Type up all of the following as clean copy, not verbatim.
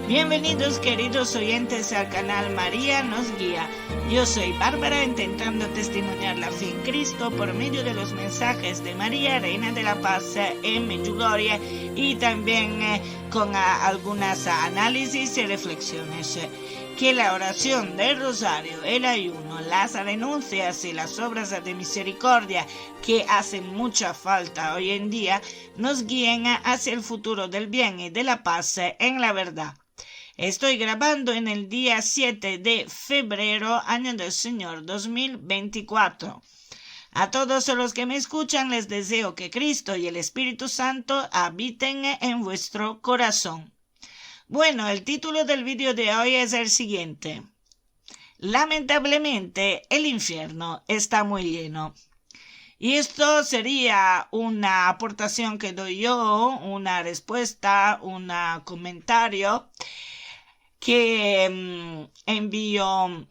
Bienvenidos queridos oyentes al canal María nos guía. Yo soy Bárbara, intentando testimoniar la fe en Cristo por medio de los mensajes de María, Reina de la Paz en Medjugorje, y también con algunas análisis y reflexiones. Que la oración del rosario, el ayuno, las renuncias y las obras de misericordia que hacen mucha falta hoy en día nos guíen hacia el futuro del bien y de la paz en la verdad. Estoy grabando en el día 7 de febrero, año del Señor 2024. A todos los que me escuchan les deseo que Cristo y el Espíritu Santo habiten en vuestro corazón. Bueno, el título del vídeo de hoy es el siguiente. Lamentablemente, el infierno está muy lleno. Y esto sería una aportación que doy yo, una respuesta, un comentario que envío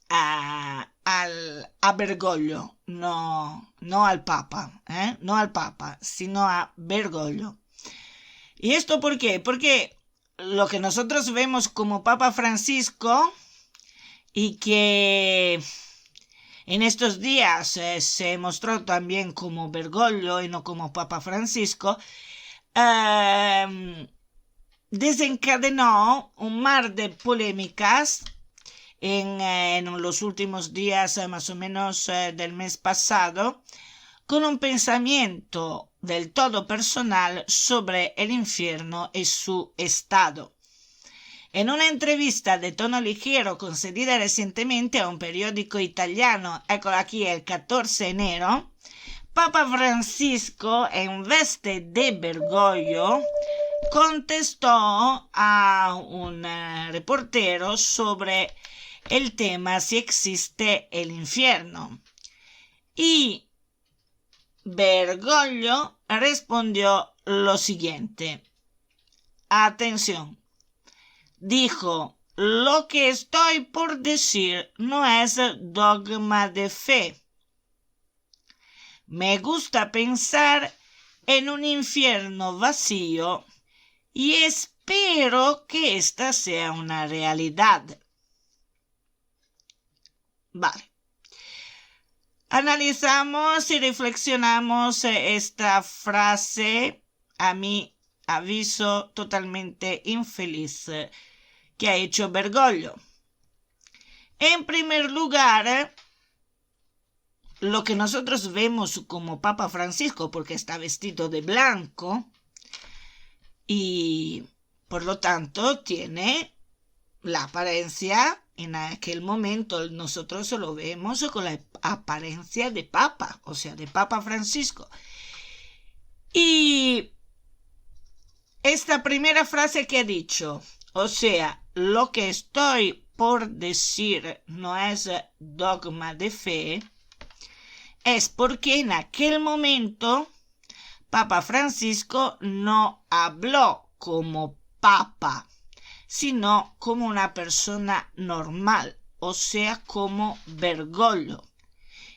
a Bergoglio, no al Papa, no al Papa, sino a Bergoglio. ¿Y esto por qué? Porque lo que nosotros vemos como Papa Francisco y que en estos días se mostró también como Bergoglio y no como Papa Francisco, desencadenó un mar de polémicas en los últimos días, más o menos del mes pasado, con un pensamiento del todo personal sobre el infierno y su estado. En una entrevista de tono ligero concedida recientemente a un periódico italiano, eccola aquí, el 14 de enero, Papa Francisco, en vez de Bergoglio, contestó a un reportero sobre el tema si existe el infierno. Y Bergoglio respondió lo siguiente. Atención. Dijo, lo que estoy por decir no es dogma de fe. Me gusta pensar en un infierno vacío y espero que esta sea una realidad. Vale. Analizamos y reflexionamos esta frase, a mi aviso totalmente infeliz, que ha hecho Bergoglio. En primer lugar, lo que nosotros vemos como Papa Francisco, porque está vestido de blanco y por lo tanto tiene la apariencia, en aquel momento nosotros lo vemos con la apariencia de Papa, o sea, de Papa Francisco. Y esta primera frase que ha dicho, o sea, lo que estoy por decir no es dogma de fe, es porque en aquel momento Papa Francisco no habló como Papa, sino como una persona normal, o sea, como Bergoglio.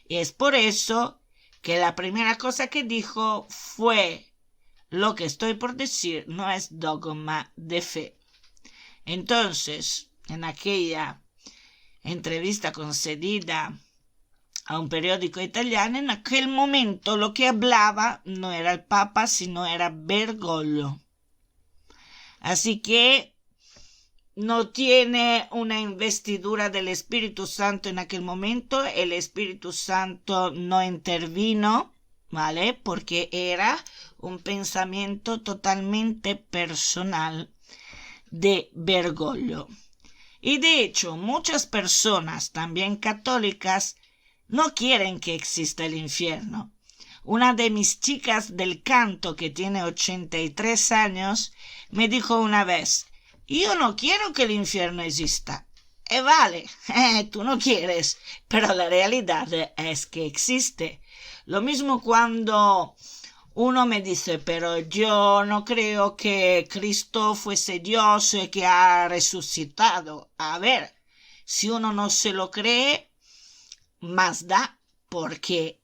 Y es por eso que la primera cosa que dijo fue, lo que estoy por decir no es dogma de fe. Entonces, en aquella entrevista concedida a un periódico italiano, en aquel momento lo que hablaba no era el Papa, sino era Bergoglio. Así que no tiene una investidura del Espíritu Santo en aquel momento. El Espíritu Santo no intervino, ¿vale? Porque era un pensamiento totalmente personal de Bergoglio. Y de hecho, muchas personas, también católicas, no quieren que exista el infierno. Una de mis chicas del canto, que tiene 83 años, me dijo una vez, yo no quiero que el infierno exista. Vale, tú no quieres, pero la realidad es que existe. Lo mismo cuando uno me dice, pero yo no creo que Cristo fuese Dios que ha resucitado. A ver, si uno no se lo cree, más da, porque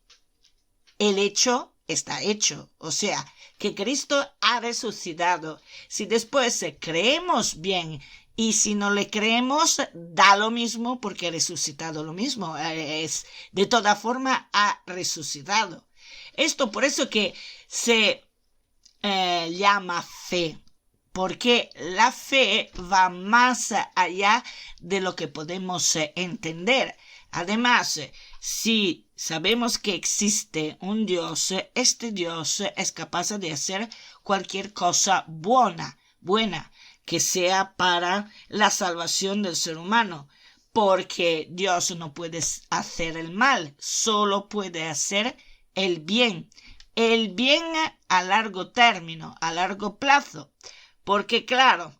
el hecho está hecho. O sea, que Cristo ha resucitado. Si después creemos bien y si no le creemos, da lo mismo porque ha resucitado lo mismo. De toda forma, ha resucitado. Esto por eso que se llama fe. Porque la fe va más allá de lo que podemos entender. Además, si sabemos que existe un Dios, este Dios es capaz de hacer cualquier cosa buena, que sea para la salvación del ser humano. Porque Dios no puede hacer el mal, solo puede hacer el bien. El bien a largo término, a largo plazo. Porque claro,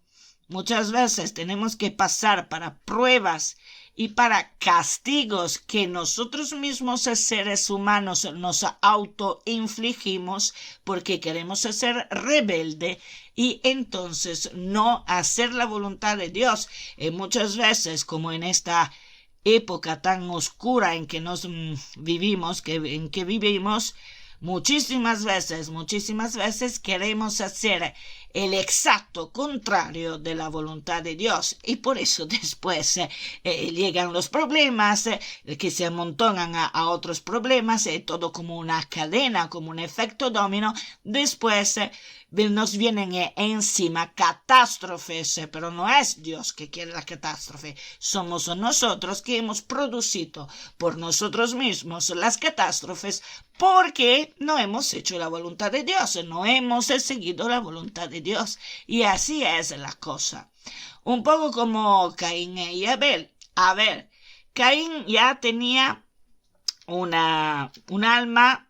muchas veces tenemos que pasar para pruebas y para castigos que nosotros mismos seres humanos nos autoinfligimos porque queremos ser rebelde y entonces no hacer la voluntad de Dios. Y muchas veces, como en esta época tan oscura en que nos vivimos, muchísimas veces queremos hacer el exacto contrario de la voluntad de Dios y por eso después llegan los problemas que se amontonan a otros problemas, todo como una cadena, como un efecto dominó. Después nos vienen encima catástrofes, pero no es Dios que quiere la catástrofe, somos nosotros que hemos producido por nosotros mismos las catástrofes porque no hemos hecho la voluntad de Dios, no hemos seguido la voluntad de Dios. Y así es la cosa. Un poco como Caín y Abel. A ver, Caín ya tenía un alma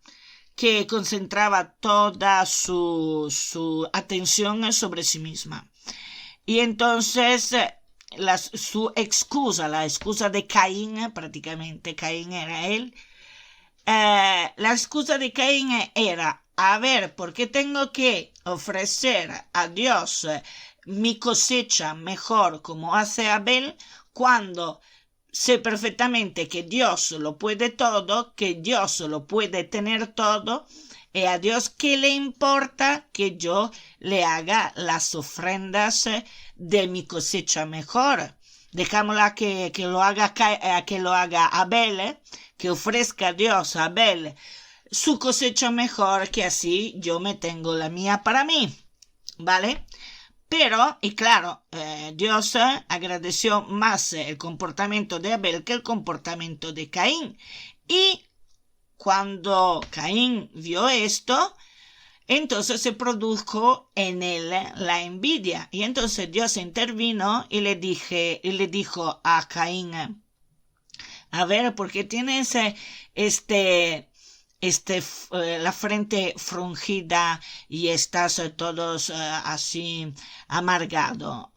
que concentraba toda su atención sobre sí misma. Y entonces la excusa de Caín, prácticamente Caín era él, la excusa de Caín era, a ver, ¿por qué tengo que ofrecer a Dios mi cosecha mejor como hace Abel cuando sé perfectamente que Dios lo puede todo, que Dios lo puede tener todo? ¿Y a Dios qué le importa que yo le haga las ofrendas de mi cosecha mejor? Dejámosla que lo haga Abel, que ofrezca a Dios a Abel su cosecha mejor, que así yo me tengo la mía para mí, ¿vale? Pero, y claro, Dios agradeció más el comportamiento de Abel que el comportamiento de Caín. Y cuando Caín vio esto, entonces se produjo en él la envidia. Y entonces Dios intervino y le dijo a Caín, a ver, ¿por qué tienes la frente frungida y estás todos así amargado?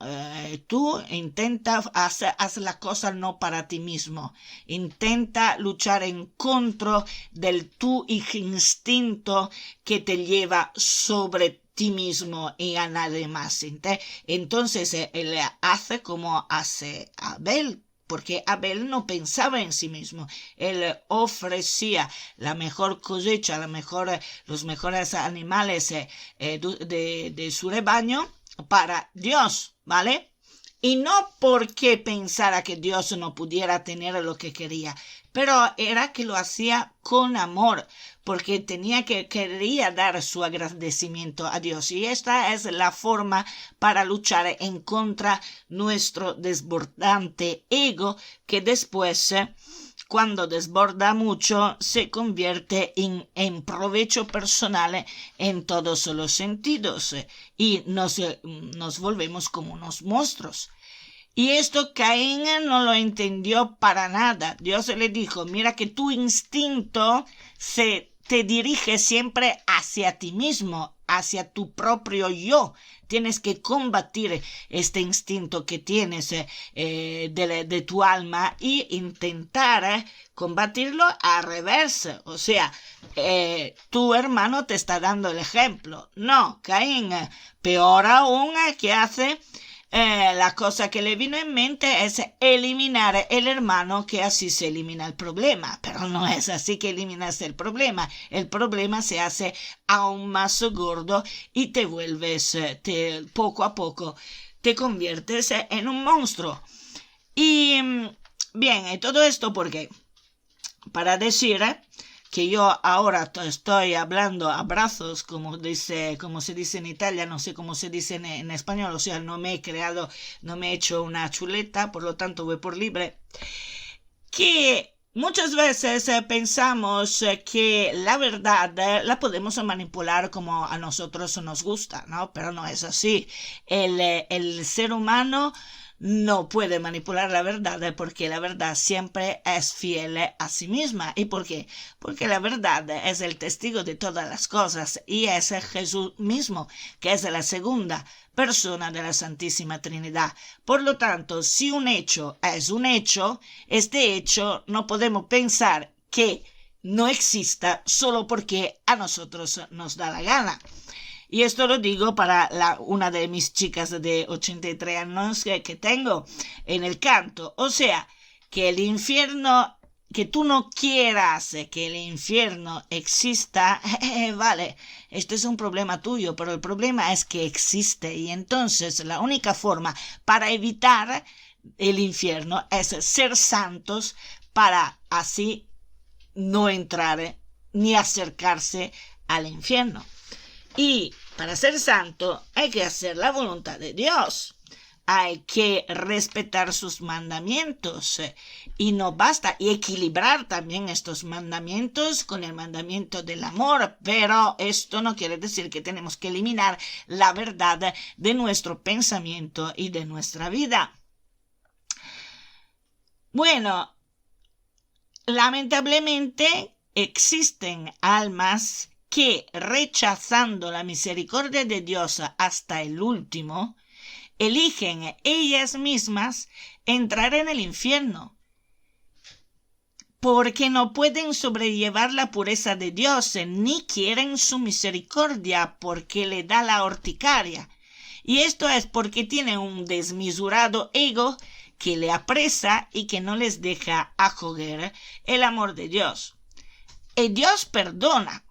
Tú intenta haz la cosa no para ti mismo. Intenta luchar en contra del tu instinto que te lleva sobre ti mismo y a nadie más. Entonces él hace como hace Abel. Porque Abel no pensaba en sí mismo. Él ofrecía la mejor cosecha, los mejores animales de su rebaño para Dios, ¿vale? Y no porque pensara que Dios no pudiera tener lo que quería, pero era que lo hacía con amor, porque quería dar su agradecimiento a Dios. Y esta es la forma para luchar en contra nuestro desbordante ego, que después, cuando desborda mucho, se convierte en provecho personal en todos los sentidos y nos volvemos como unos monstruos. Y esto Caín no lo entendió para nada. Dios le dijo, mira que tu instinto te dirige siempre hacia ti mismo, hacia tu propio yo. Tienes que combatir este instinto que tienes de tu alma y intentar combatirlo al revés. O sea, tu hermano te está dando el ejemplo. No, Caín, peor aún, ¿qué hace? la cosa que le vino en mente es eliminar el hermano, que así se elimina el problema, pero no es así que eliminas el problema se hace aún más gordo y te vuelves, poco a poco te conviertes en un monstruo. Y bien, y todo esto porque para decir que yo ahora estoy hablando a brazos, como se dice en Italia, no sé cómo se dice en español, o sea, no me he hecho una chuleta, por lo tanto voy por libre, que muchas veces pensamos que la verdad la podemos manipular como a nosotros nos gusta, ¿no? Pero no es así. El ser humano no puede manipular la verdad porque la verdad siempre es fiel a sí misma. ¿Y por qué? Porque la verdad es el testigo de todas las cosas y es Jesús mismo, que es la segunda persona de la Santísima Trinidad. Por lo tanto, si un hecho es un hecho, este hecho no podemos pensar que no exista solo porque a nosotros nos da la gana. Y esto lo digo para una de mis chicas de 83 años que tengo en el canto. O sea, que el infierno, que tú no quieras que el infierno exista, vale, este es un problema tuyo, pero el problema es que existe. Y entonces la única forma para evitar el infierno es ser santos para así no entrar ni acercarse al infierno. Y para ser santo hay que hacer la voluntad de Dios. Hay que respetar sus mandamientos y no basta, y equilibrar también estos mandamientos con el mandamiento del amor, pero esto no quiere decir que tenemos que eliminar la verdad de nuestro pensamiento y de nuestra vida. Bueno, lamentablemente existen almas que, rechazando la misericordia de Dios hasta el último, eligen ellas mismas entrar en el infierno, porque no pueden sobrellevar la pureza de Dios, ni quieren su misericordia porque le da la urticaria. Y esto es porque tienen un desmesurado ego que le apresa y que no les deja acoger el amor de Dios. Y Dios perdona.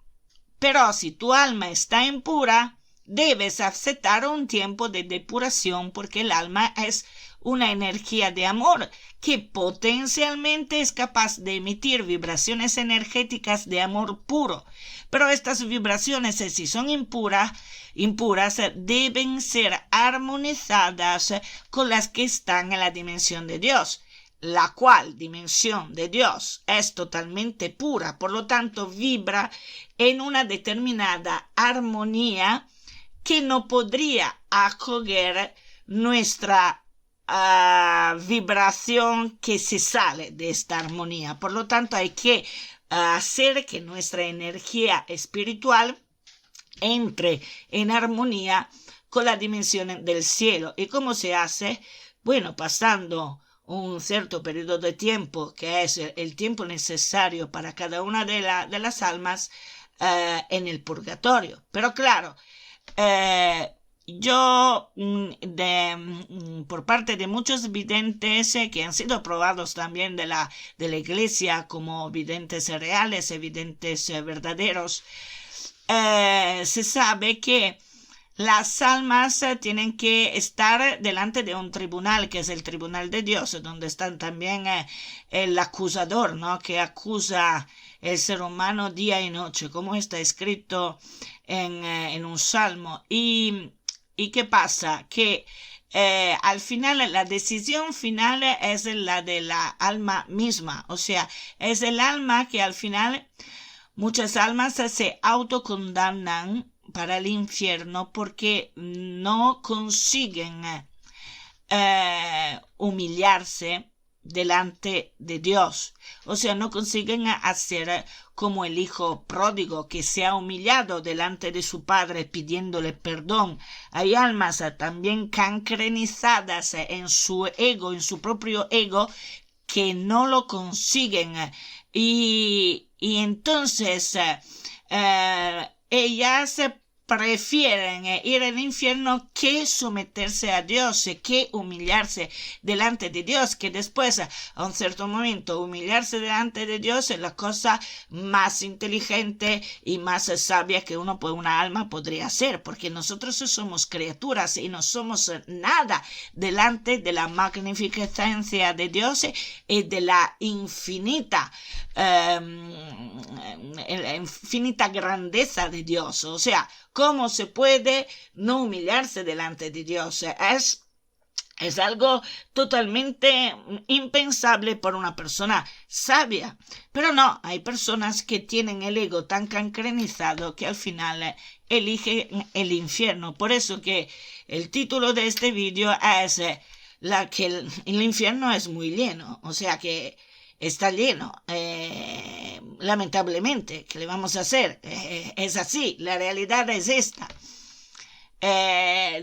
Pero si tu alma está impura, debes aceptar un tiempo de depuración porque el alma es una energía de amor que potencialmente es capaz de emitir vibraciones energéticas de amor puro. Pero estas vibraciones, si son impuras, deben ser armonizadas con las que están en la dimensión de Dios, la cual dimensión de Dios es totalmente pura, por lo tanto vibra en una determinada armonía que no podría acoger nuestra vibración que se sale de esta armonía. Por lo tanto, hay que hacer que nuestra energía espiritual entre en armonía con la dimensión del cielo. ¿Y cómo se hace? Bueno, pasando un cierto periodo de tiempo, que es el tiempo necesario para cada una de las almas en el purgatorio. Pero claro, yo por parte de muchos videntes que han sido aprobados también de la iglesia como videntes reales, videntes verdaderos, se sabe que las almas tienen que estar delante de un tribunal, que es el tribunal de Dios, donde están también el acusador, ¿no? Que acusa el ser humano día y noche, como está escrito en un salmo. ¿Y qué pasa? Que al final la decisión final es la de la alma misma, o sea, es el alma que al final muchas almas se autocondenan para el infierno porque no consiguen humillarse delante de Dios. O sea, no consiguen hacer como el hijo pródigo que se ha humillado delante de su padre pidiéndole perdón. Hay almas también cancrenizadas en su ego, en su propio ego, que no lo consiguen. Y entonces ellas prefieren ir al infierno que someterse a Dios, que humillarse delante de Dios, que después, a un cierto momento, humillarse delante de Dios es la cosa más inteligente y más sabia que una alma podría hacer, porque nosotros somos criaturas y no somos nada delante de la magnificencia de Dios y de la infinita grandeza de Dios. O sea, ¿cómo se puede no humillarse delante de Dios? Es algo totalmente impensable por una persona sabia. Pero no, hay personas que tienen el ego tan cancrenizado que al final eligen el infierno. Por eso que el título de este vídeo es que el infierno es muy lleno. O sea que está lleno, lamentablemente. ¿Qué le vamos a hacer? Es así, la realidad es esta.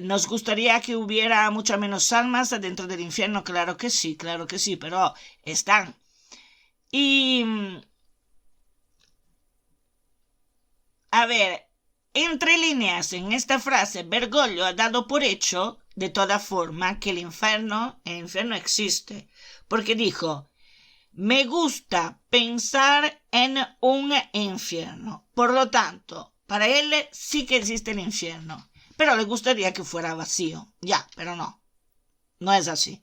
¿Nos gustaría que hubiera muchas menos almas dentro del infierno? Claro que sí, pero están. Y, a ver, entre líneas en esta frase, Bergoglio ha dado por hecho, de toda forma, que el infierno existe, porque dijo: me gusta pensar en un infierno. Por lo tanto, para él sí que existe el infierno. Pero le gustaría que fuera vacío. Ya, pero no. No es así.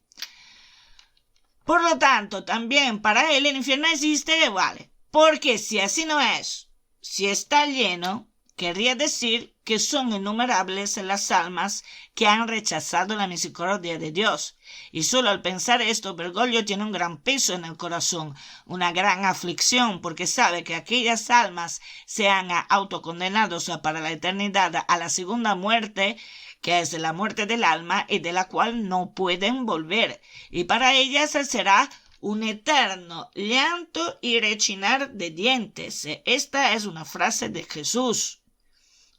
Por lo tanto, también para él el infierno existe, vale. Porque si así no es, si está lleno, querría decir que son innumerables las almas que han rechazado la misericordia de Dios. Y solo al pensar esto, Bergoglio tiene un gran peso en el corazón, una gran aflicción, porque sabe que aquellas almas se han autocondenado para la eternidad a la segunda muerte, que es la muerte del alma y de la cual no pueden volver. Y para ellas será un eterno llanto y rechinar de dientes. Esta es una frase de Jesús.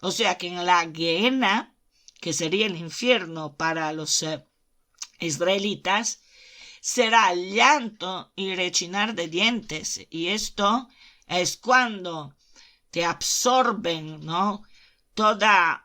O sea que en la Gehenna, que sería el infierno para los israelitas, será llanto y rechinar de dientes. Y esto es cuando te absorben, ¿no?, toda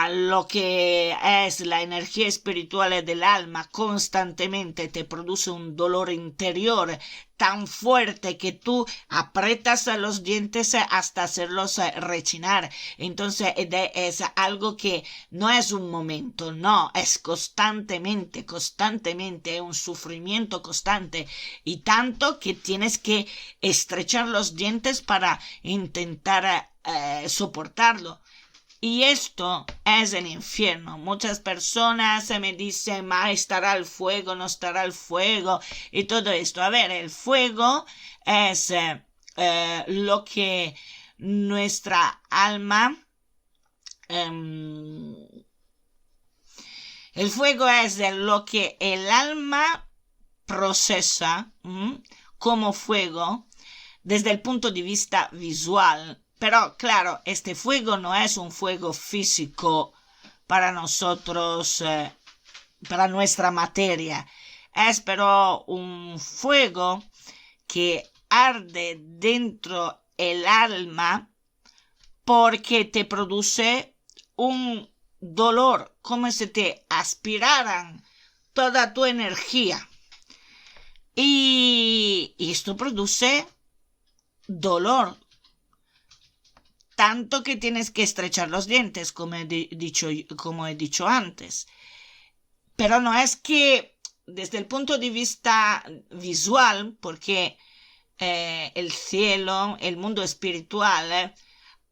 lo que es la energía espiritual del alma constantemente, te produce un dolor interior tan fuerte que tú aprietas los dientes hasta hacerlos rechinar. Entonces es algo que no es un momento, no, es constantemente, es un sufrimiento constante, y tanto que tienes que estrechar los dientes para intentar soportarlo. Y esto es el infierno. Muchas personas me dicen: ¿estará el fuego? ¿No estará el fuego? Y todo esto. A ver, el fuego es lo que nuestra alma... el fuego es lo que el alma procesa como fuego desde el punto de vista visual. Pero claro, este fuego no es un fuego físico para nosotros, para nuestra materia. Es pero un fuego que arde dentro el alma porque te produce un dolor, como si te aspiraran toda tu energía. Y esto produce dolor. Tanto que tienes que estrechar los dientes, como he dicho antes. Pero no es que desde el punto de vista visual, porque el cielo, el mundo espiritual,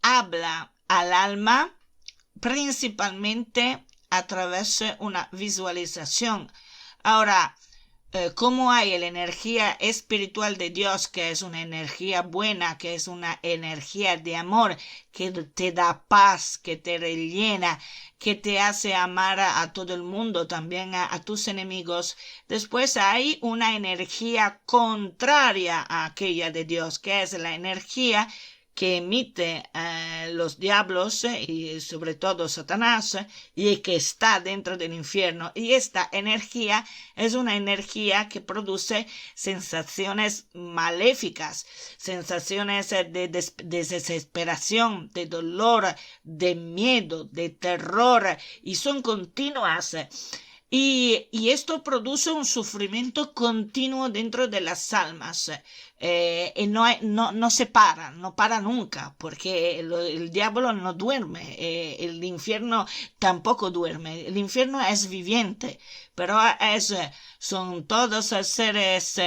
habla al alma principalmente a través de una visualización. Ahora, cómo hay la energía espiritual de Dios, que es una energía buena, que es una energía de amor, que te da paz, que te rellena, que te hace amar a todo el mundo, también a tus enemigos. Después hay una energía contraria a aquella de Dios, que es la energía que emite los diablos y sobre todo Satanás y que está dentro del infierno. Y esta energía es una energía que produce sensaciones maléficas, sensaciones de desesperación, de dolor, de miedo, de terror, y son continuas. Y esto produce un sufrimiento continuo dentro de las almas. Y no se para, no para nunca, porque el diablo no duerme, el infierno tampoco duerme. El infierno es viviente, pero son todos seres,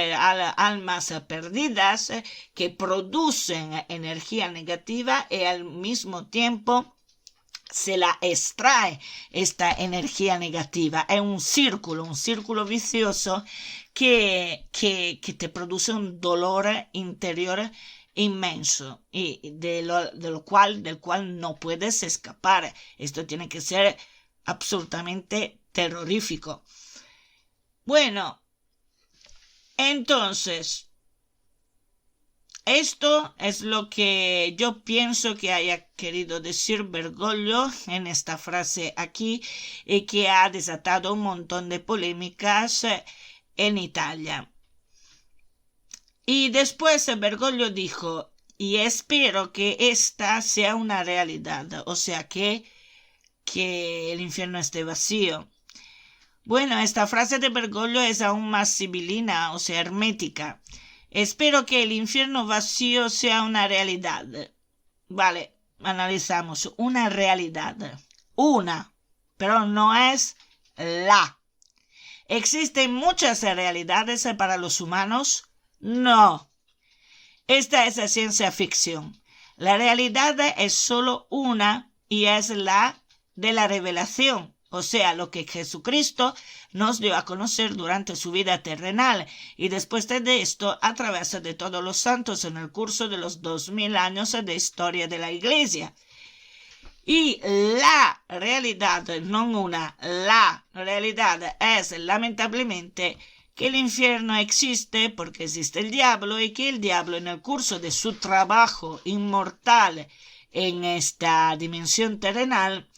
almas perdidas que producen energía negativa y al mismo tiempo se la extrae esta energía negativa. Es un círculo vicioso que te produce un dolor interior inmenso y del cual no puedes escapar. Esto tiene que ser absolutamente terrorífico. Bueno, entonces esto es lo que yo pienso que haya querido decir Bergoglio en esta frase aquí y que ha desatado un montón de polémicas en Italia. Y después Bergoglio dijo, y espero que esta sea una realidad, o sea que el infierno esté vacío. Bueno, esta frase de Bergoglio es aún más sibilina, o sea, hermética. Espero que el infierno vacío sea una realidad. Vale, analizamos. Una realidad. Una, pero no es la. ¿Existen muchas realidades para los humanos? No. Esta es la ciencia ficción. La realidad es solo una y es la de la revelación. O sea, lo que Jesucristo nos dio a conocer durante su vida terrenal y después de esto a través de todos los santos en el curso de los 2000 años de historia de la Iglesia. Y la realidad, no una, la realidad es lamentablemente que el infierno existe porque existe el diablo y que el diablo en el curso de su trabajo inmortal en esta dimensión terrenal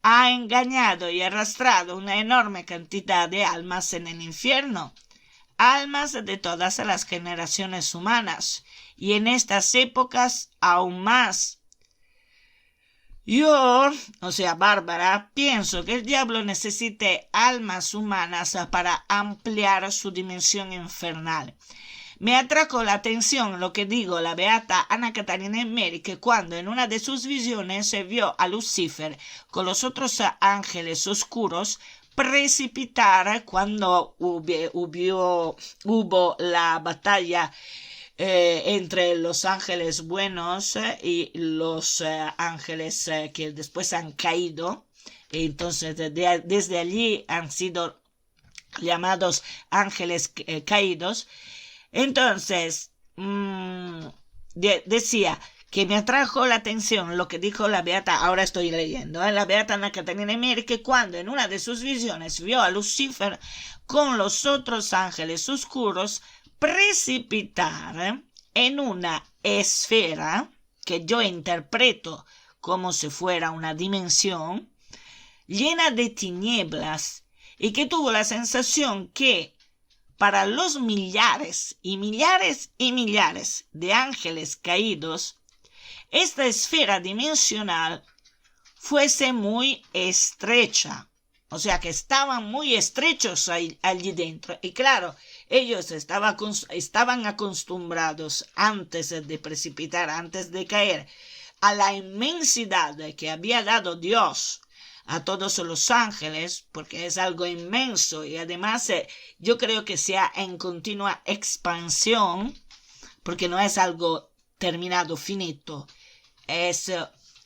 ha engañado y arrastrado una enorme cantidad de almas en el infierno, almas de todas las generaciones humanas, y en estas épocas aún más. Yo, o sea, Bárbara, pienso que el diablo necesite almas humanas para ampliar su dimensión infernal. Me atrajo la atención lo que dijo la beata Ana Catarina Emmerich, que cuando en una de sus visiones se vio a Lucifer con los otros ángeles oscuros precipitar cuando hubo la batalla entre los ángeles buenos y los ángeles que después han caído. Entonces desde allí han sido llamados ángeles caídos. Entonces, decía que me atrajo la atención lo que dijo la beata, ahora estoy leyendo, la beata Ana Catarina Emmerich, que cuando en una de sus visiones vio a Lucifer con los otros ángeles oscuros precipitar en una esfera que yo interpreto como si fuera una dimensión llena de tinieblas y que tuvo la sensación que para los millares y millares y millares de ángeles caídos, esta esfera dimensional fuese muy estrecha. O sea que estaban muy estrechos allí dentro. Y claro, ellos estaban acostumbrados antes de precipitar, antes de caer, a la inmensidad que había dado Dios a todos los ángeles, porque es algo inmenso y además yo creo que sea en continua expansión, porque no es algo terminado, finito, es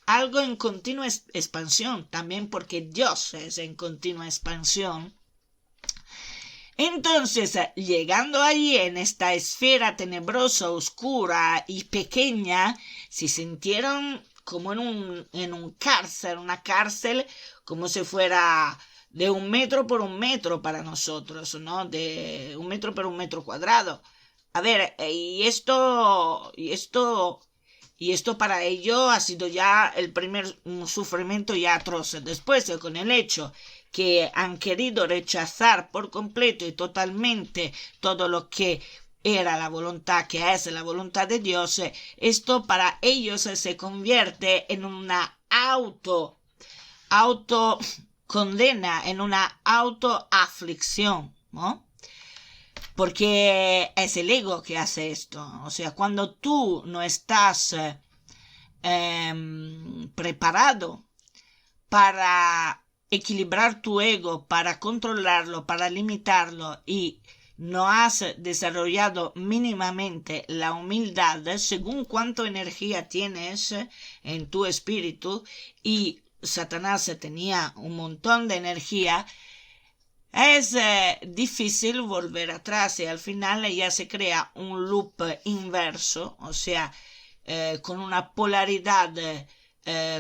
algo en continua expansión, también porque Dios es en continua expansión. Entonces, llegando allí en esta esfera tenebrosa, oscura y pequeña, se sintieron como en una cárcel, como si fuera de 1 metro por 1 metro para nosotros, ¿no? De 1 metro por 1 metro cuadrado. A ver, y esto Y esto para ello ha sido ya el primer sufrimiento ya atroz. Después, con el hecho que han querido rechazar por completo y totalmente todo lo que era la voluntad, que es la voluntad de Dios, esto para ellos se convierte en una autocondena, en una autoaflicción, ¿no? Porque es el ego que hace esto. O sea, cuando tú no estás preparado para equilibrar tu ego, para controlarlo, para limitarlo, y no has desarrollado mínimamente la humildad según cuánta energía tienes en tu espíritu, y Satanás tenía un montón de energía, es difícil volver atrás, y al final ya se crea un loop inverso, o sea, con una polaridad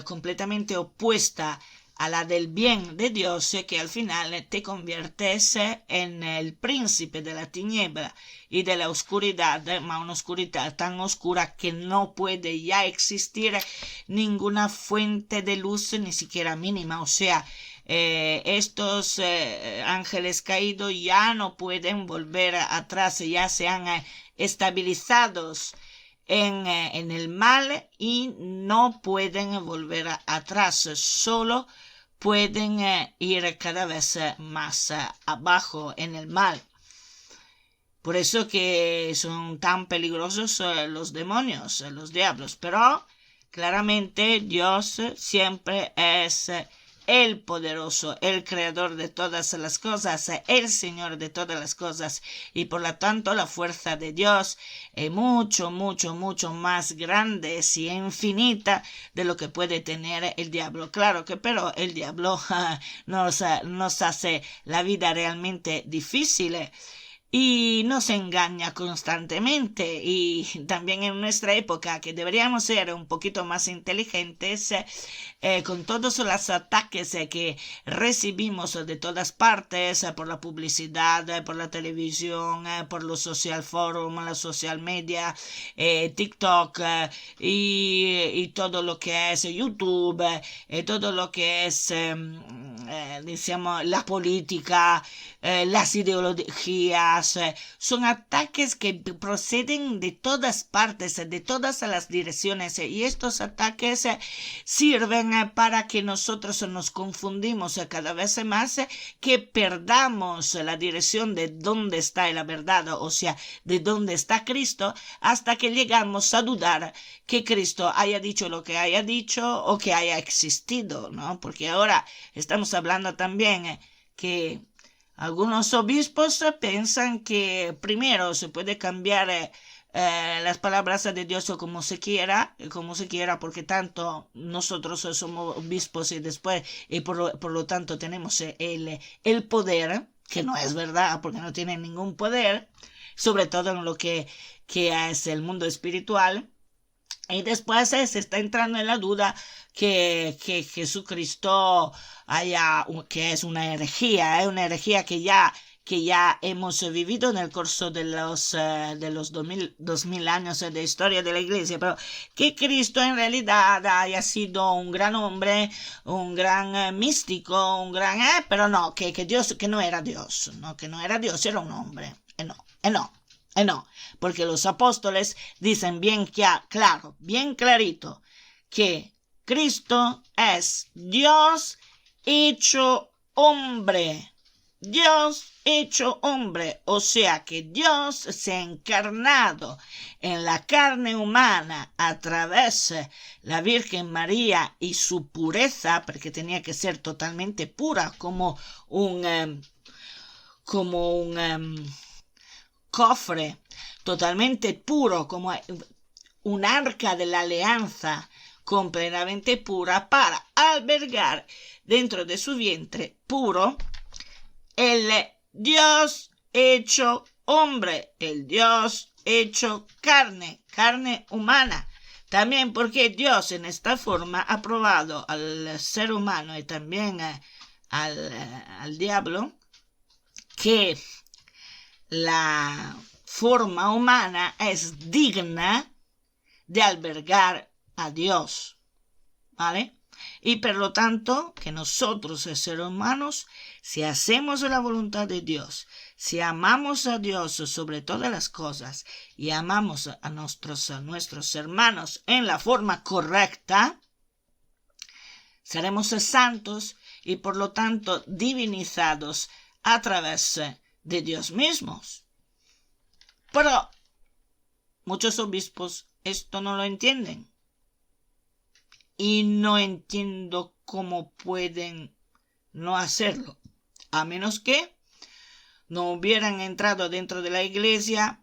completamente opuesta a la del bien de Dios, que al final te conviertes en el príncipe de la tiniebla y de la oscuridad, ma una oscuridad tan oscura que no puede ya existir ninguna fuente de luz, ni siquiera mínima. O sea, estos ángeles caídos ya no pueden volver atrás, ya se han estabilizados en el mal y no pueden volver atrás, solo pueden ir cada vez más abajo en el mal. Por eso que son tan peligrosos los demonios, los diablos. Pero claramente Dios siempre es el poderoso, el creador de todas las cosas, el Señor de todas las cosas, y por lo tanto la fuerza de Dios es mucho más grande y infinita de lo que puede tener el diablo. Claro que pero el diablo nos hace la vida realmente difícil y nos engaña constantemente, y también en nuestra época que deberíamos ser un poquito más inteligentes, con todos los ataques que recibimos de todas partes, por la publicidad, por la televisión, por los social forums, la social media, TikTok, y todo lo que es YouTube, todo lo que es digamos, la política, las ideologías, son ataques que proceden de todas partes, de todas las direcciones, y estos ataques sirven para que nosotros nos confundimos cada vez más, que perdamos la dirección de dónde está la verdad, o sea, de dónde está Cristo, hasta que llegamos a dudar que Cristo haya dicho lo que haya dicho o que haya existido, ¿no? Porque ahora estamos hablando también que algunos obispos piensan que primero se puede cambiar las palabras de Dios como se quiera, porque tanto nosotros somos obispos y después, por lo tanto tenemos el poder, que no es verdad, porque no tienen ningún poder, sobre todo en lo que es el mundo espiritual. Y después se está entrando en la duda que Jesucristo que es una herejía que ya hemos vivido en el curso de los 2000 años de historia de la Iglesia, pero que Cristo en realidad haya sido un gran hombre, un gran místico, un gran pero no, que Dios, que no era Dios, no, que no era Dios, era un hombre, no, porque los apóstoles dicen bien claro, bien clarito, que Cristo es Dios hecho hombre. Dios hecho hombre, o sea que Dios se ha encarnado en la carne humana a través de la Virgen María y su pureza, porque tenía que ser totalmente pura, como un cofre totalmente puro, como un arca de la alianza completamente pura, para albergar dentro de su vientre puro el Dios hecho hombre, el Dios hecho carne humana. También porque Dios en esta forma ha probado al ser humano y también al diablo que la forma humana es digna de albergar a Dios, ¿vale? Y por lo tanto, que nosotros, los seres humanos, si hacemos la voluntad de Dios, si amamos a Dios sobre todas las cosas y amamos a nuestros hermanos en la forma correcta, seremos santos y por lo tanto divinizados a través de Dios mismos. Pero muchos obispos esto no lo entienden. Y no entiendo cómo pueden no hacerlo, a menos que no hubieran entrado dentro de la iglesia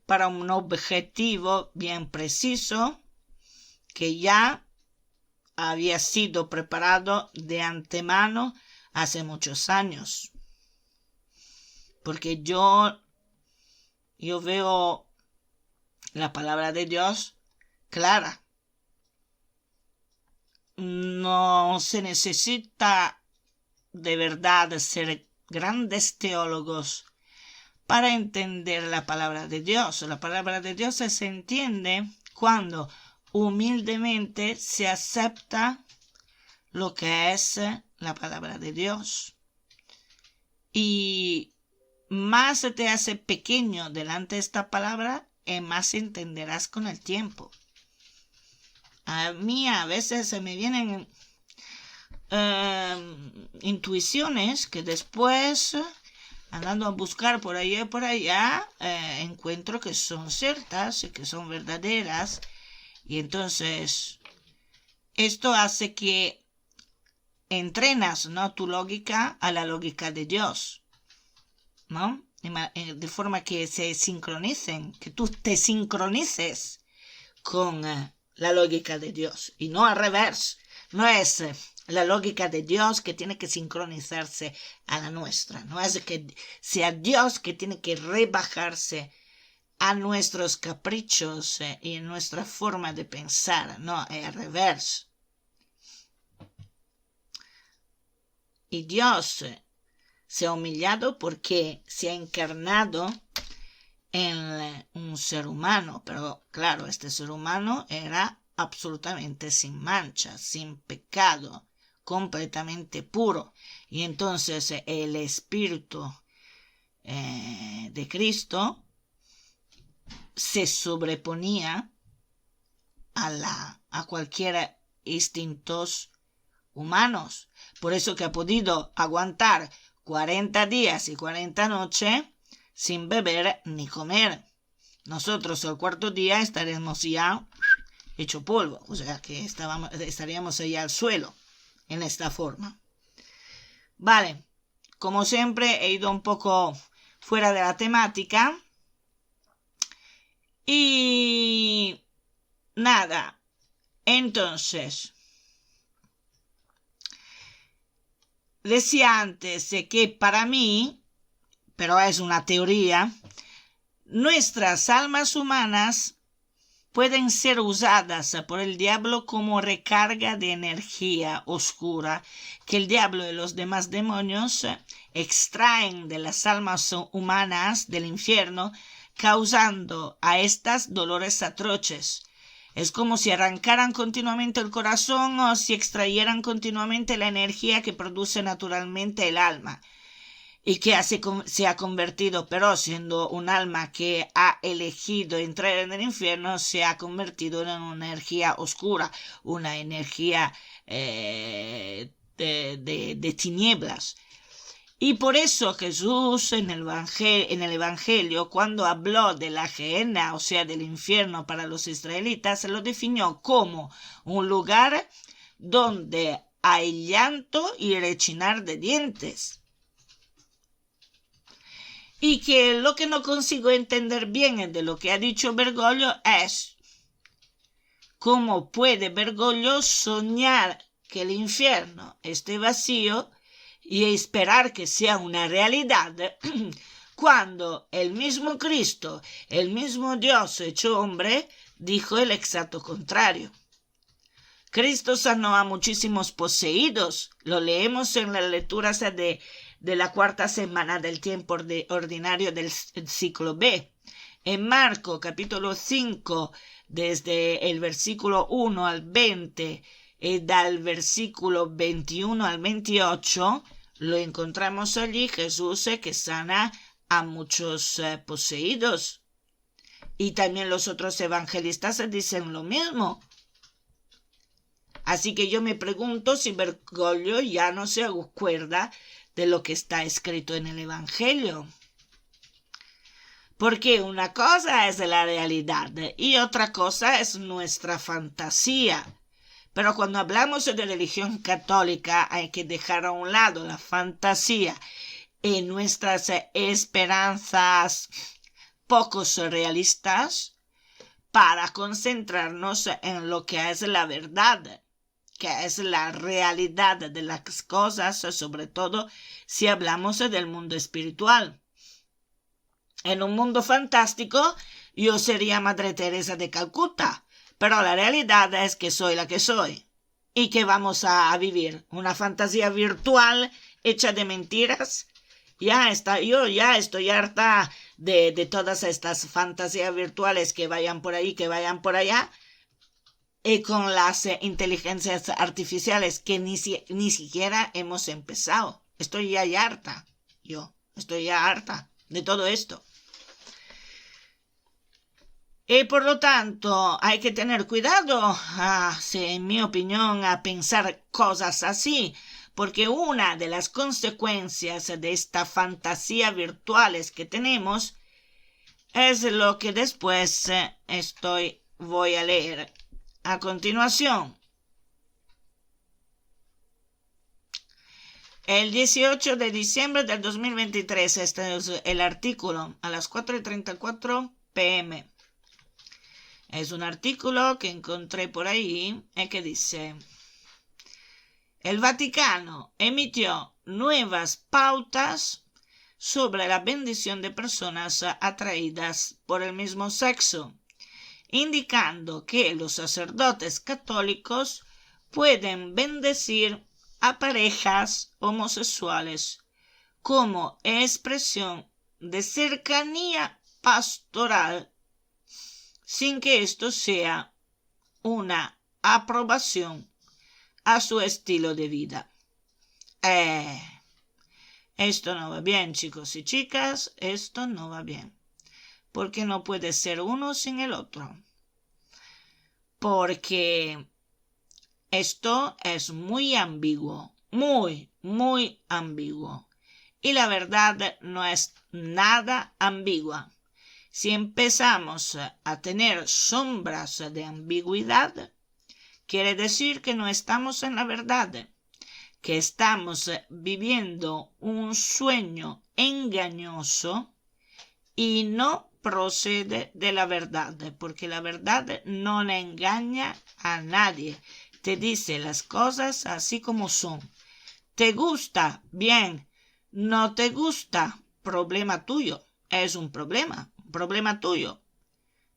para un objetivo bien preciso que ya había sido preparado de antemano hace muchos años. Porque yo veo la palabra de Dios clara. No se necesita de verdad ser grandes teólogos para entender la palabra de Dios. La palabra de Dios se entiende cuando humildemente se acepta lo que es la palabra de Dios. Y más se te hace pequeño delante de esta palabra, y más entenderás con el tiempo. A mí a veces se me vienen intuiciones que después, andando a buscar por allá y por allá, encuentro que son ciertas y que son verdaderas. Y entonces esto hace que entrenas, ¿no?, tu lógica a la lógica de Dios, ¿no? De forma que se sincronicen, que tú te sincronices con la lógica de Dios y no al revés. No es la lógica de Dios que tiene que sincronizarse a la nuestra. No es que sea Dios que tiene que rebajarse a nuestros caprichos y nuestra forma de pensar. No, es al revés. Y Dios se ha humillado porque se ha encarnado en un ser humano, pero claro, este ser humano era absolutamente sin mancha, sin pecado, completamente puro. Y entonces el Espíritu de Cristo se sobreponía a cualquier instintos humanos. Por eso que ha podido aguantar 40 días y 40 noches sin beber ni comer. Nosotros el cuarto día estaremos ya hecho polvo, o sea que estaríamos allá al suelo en esta forma. Vale, como siempre he ido un poco fuera de la temática y nada, entonces decía antes que para mí, pero es una teoría, nuestras almas humanas pueden ser usadas por el diablo como recarga de energía oscura que el diablo y los demás demonios extraen de las almas humanas del infierno, causando a estas dolores atroces. Es como si arrancaran continuamente el corazón o si extrayeran continuamente la energía que produce naturalmente el alma. Y que se ha convertido, pero siendo un alma que ha elegido entrar en el infierno, se ha convertido en una energía oscura, una energía de tinieblas. Y por eso Jesús en el Evangelio, cuando habló de la Gehenna, o sea, del infierno para los israelitas, lo definió como un lugar donde hay llanto y rechinar de dientes. Y que lo que no consigo entender bien de lo que ha dicho Bergoglio es cómo puede Bergoglio soñar que el infierno esté vacío y esperar que sea una realidad cuando el mismo Cristo, el mismo Dios hecho hombre, dijo el exacto contrario. Cristo sanó a muchísimos poseídos, lo leemos en las lecturas de la cuarta semana del tiempo ordinario del ciclo B. En Marco capítulo 5, desde el versículo 1 al 20 y del versículo 21 al 28, lo encontramos allí Jesús que sana a muchos poseídos. Y también los otros evangelistas dicen lo mismo. Así que yo me pregunto si Bergoglio ya no se acuerda de lo que está escrito en el Evangelio. Porque una cosa es la realidad y otra cosa es nuestra fantasía. Pero cuando hablamos de religión católica hay que dejar a un lado la fantasía y nuestras esperanzas poco realistas para concentrarnos en lo que es la verdad, que es la realidad de las cosas, sobre todo si hablamos del mundo espiritual. En un mundo fantástico, yo sería Madre Teresa de Calcuta, pero la realidad es que soy la que soy. ¿Y que vamos a vivir? ¿Una fantasía virtual hecha de mentiras? Yo ya estoy harta de todas estas fantasías virtuales que vayan por ahí, que vayan por allá, y con las inteligencias artificiales que ni siquiera hemos empezado. Estoy ya harta. Yo estoy ya harta de todo esto. Y por lo tanto hay que tener cuidado, en mi opinión, a pensar cosas así, porque una de las consecuencias de esta fantasía virtuales que tenemos es lo que después voy a leer a continuación. El 18 de diciembre del 2023, este es el artículo, a las 4:34 p.m. Es un artículo que encontré por ahí que dice: el Vaticano emitió nuevas pautas sobre la bendición de personas atraídas por el mismo sexo, indicando que los sacerdotes católicos pueden bendecir a parejas homosexuales como expresión de cercanía pastoral sin que esto sea una aprobación a su estilo de vida. Esto no va bien, chicos y chicas, esto no va bien. Porque no puede ser uno sin el otro. Porque esto es muy ambiguo, muy, muy ambiguo. Y la verdad no es nada ambigua. Si empezamos a tener sombras de ambigüedad, quiere decir que no estamos en la verdad, que estamos viviendo un sueño engañoso y no procede de la verdad, porque la verdad no le engaña a nadie. Te dice las cosas así como son. ¿Te gusta? Bien. ¿No te gusta? Problema tuyo. Es un problema tuyo.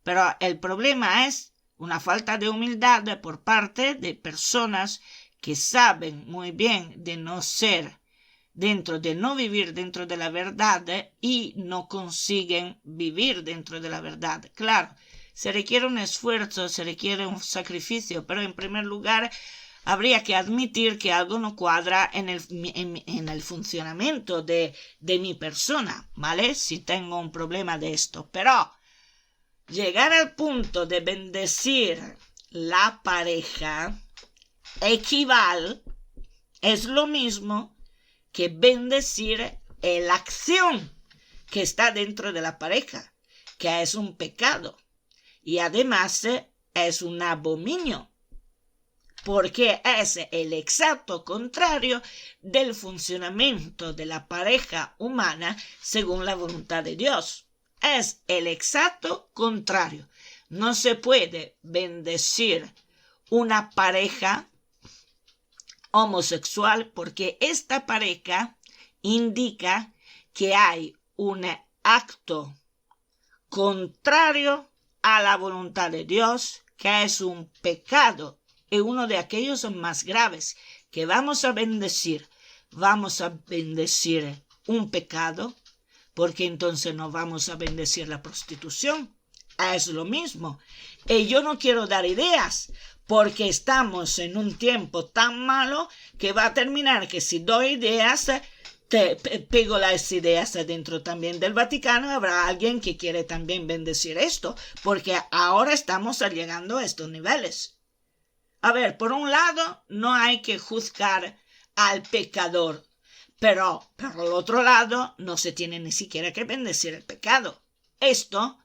Pero el problema es una falta de humildad por parte de personas que saben muy bien de no vivir dentro de la verdad y no consiguen vivir dentro de la verdad. Claro, se requiere un esfuerzo, se requiere un sacrificio, pero en primer lugar habría que admitir que algo no cuadra en el funcionamiento de mi persona, ¿vale? Si tengo un problema de esto, pero llegar al punto de bendecir la pareja es lo mismo que bendecir la acción que está dentro de la pareja, que es un pecado y además es un abominio, porque es el exacto contrario del funcionamiento de la pareja humana según la voluntad de Dios. Es el exacto contrario. No se puede bendecir una pareja homosexual porque esta pareja indica que hay un acto contrario a la voluntad de Dios, que es un pecado y uno de aquellos más graves que vamos a bendecir. Vamos a bendecir un pecado, porque entonces no vamos a bendecir la prostitución. Es lo mismo. Y yo no quiero dar ideas, porque estamos en un tiempo tan malo que va a terminar que si doy ideas, te pego las ideas adentro también del Vaticano. Habrá alguien que quiere también bendecir esto, porque ahora estamos llegando a estos niveles. A ver, por un lado, no hay que juzgar al pecador, pero por el otro lado, no se tiene ni siquiera que bendecir el pecado. Esto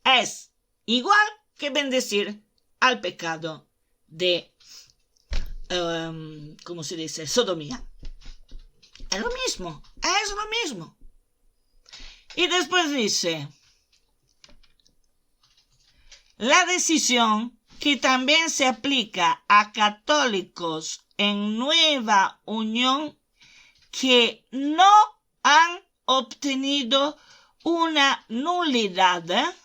es igual que bendecir al pecado de, ¿cómo se dice? Sodomía. Es lo mismo, es lo mismo. Y después dice, la decisión que también se aplica a católicos en nueva unión que no han obtenido una nulidad,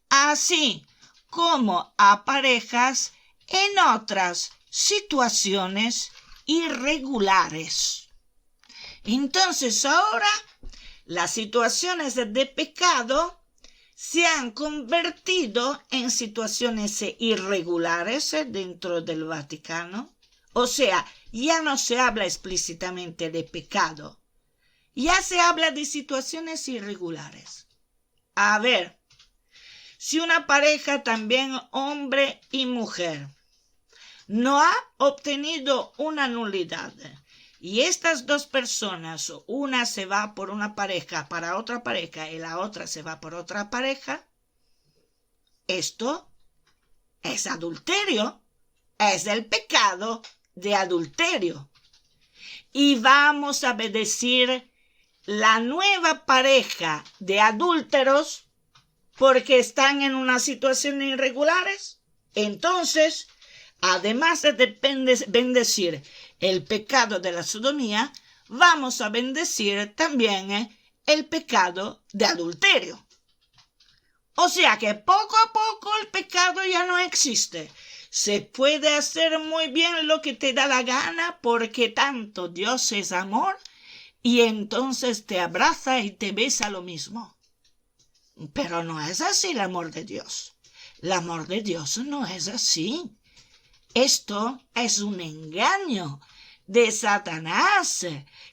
así como a parejas en otras situaciones irregulares. Entonces ahora las situaciones de pecado se han convertido en situaciones irregulares dentro del Vaticano. O sea, ya no se habla explícitamente de pecado, ya se habla de situaciones irregulares. A ver, si una pareja también hombre y mujer no ha obtenido una nulidad y estas dos personas, una se va por una pareja para otra pareja y la otra se va por otra pareja, esto es adulterio, es el pecado de adulterio. Y vamos a bendecir la nueva pareja de adúlteros porque están en una situación irregulares. Entonces, además de bendecir el pecado de la sodomía, vamos a bendecir también el pecado de adulterio. O sea que poco a poco el pecado ya no existe. Se puede hacer muy bien lo que te da la gana porque tanto Dios es amor y entonces te abraza y te besa lo mismo. Pero no es así el amor de Dios. El amor de Dios no es así. Esto es un engaño de Satanás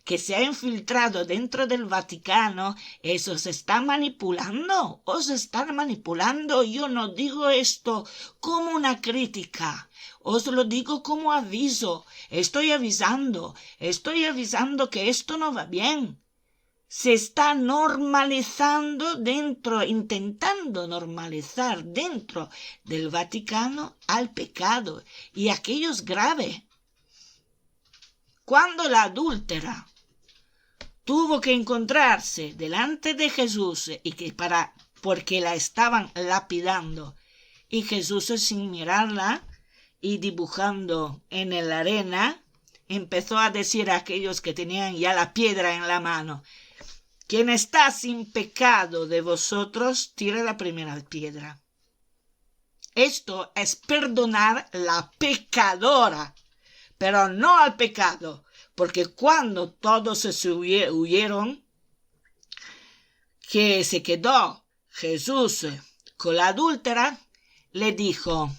que se ha infiltrado dentro del Vaticano. Eso os está manipulando, os están manipulando. Yo no digo esto como una crítica, os lo digo como aviso. Estoy avisando que esto no va bien. Se está normalizando dentro, intentando normalizar dentro del Vaticano al pecado, y aquello es grave. Cuando la adúltera tuvo que encontrarse delante de Jesús porque la estaban lapidando, y Jesús sin mirarla y dibujando en la arena, empezó a decir a aquellos que tenían ya la piedra en la mano: quien está sin pecado de vosotros, tire la primera piedra. Esto es perdonar la pecadora, pero no al pecado, porque cuando todos se huyeron, que se quedó Jesús con la adúltera, le dijo: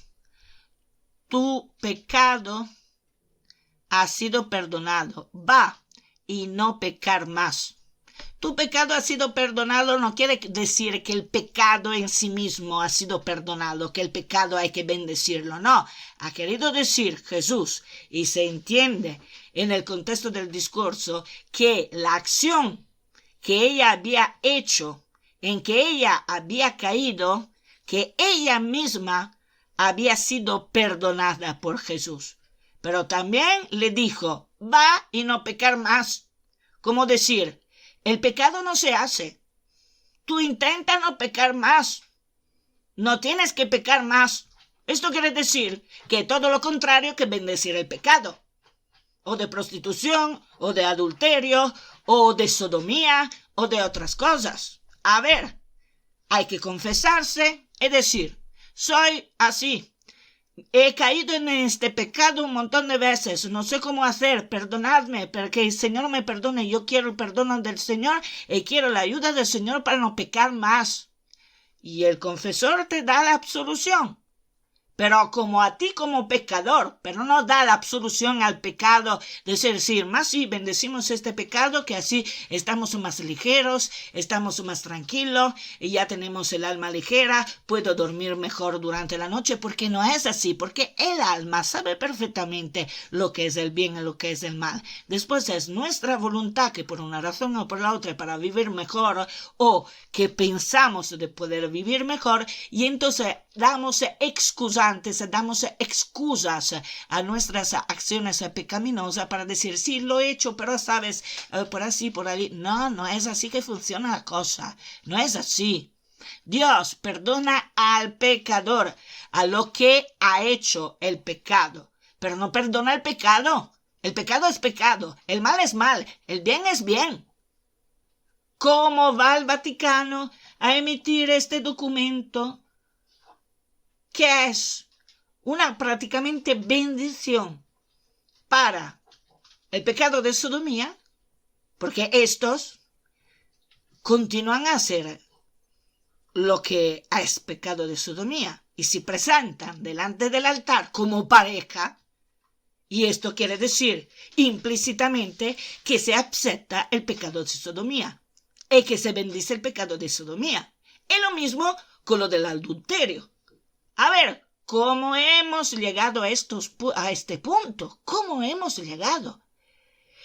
tu pecado ha sido perdonado, va y no pecar más. Tu pecado ha sido perdonado no quiere decir que el pecado en sí mismo ha sido perdonado, que el pecado hay que bendecirlo. No, ha querido decir Jesús, y se entiende en el contexto del discurso, que la acción que ella había hecho, en que ella había caído, que ella misma había sido perdonada por Jesús. Pero también le dijo: va y no pecar más. Como decir, el pecado no se hace. Tú intenta no pecar más. No tienes que pecar más. Esto quiere decir que todo lo contrario que bendecir el pecado. O de prostitución, o de adulterio, o de sodomía, o de otras cosas. A ver, hay que confesarse y decir: soy así. he caído en este pecado un montón de veces, no sé cómo hacer, perdonadme, para que el Señor me perdone. Yo quiero el perdón del Señor y quiero la ayuda del Señor para no pecar más. Y el confesor te da la absolución. Pero como a ti como pecador, pero no da la absolución al pecado, de decir, más si bendecimos este pecado, que así estamos más ligeros, estamos más tranquilos, y ya tenemos el alma ligera, puedo dormir mejor durante la noche, porque no es así, porque el alma sabe perfectamente lo que es el bien y lo que es el mal. Después es nuestra voluntad que por una razón o por la otra para vivir mejor, o que pensamos de poder vivir mejor, y entonces damos excusas a nuestras acciones pecaminosas para decir, sí, lo he hecho, pero sabes, por así, por ahí. No, no es así que funciona la cosa. No es así. Dios perdona al pecador, a lo que ha hecho el pecado, pero no perdona el pecado. El pecado es pecado, el mal es mal, el bien es bien. ¿Cómo va el Vaticano a emitir este documento? Que es una prácticamente bendición para el pecado de sodomía, porque estos continúan a hacer lo que es pecado de sodomía y se presentan delante del altar como pareja, y esto quiere decir implícitamente que se acepta el pecado de sodomía y que se bendice el pecado de sodomía. Es lo mismo con lo del adulterio. A ver, ¿cómo hemos llegado a este punto? ¿Cómo hemos llegado?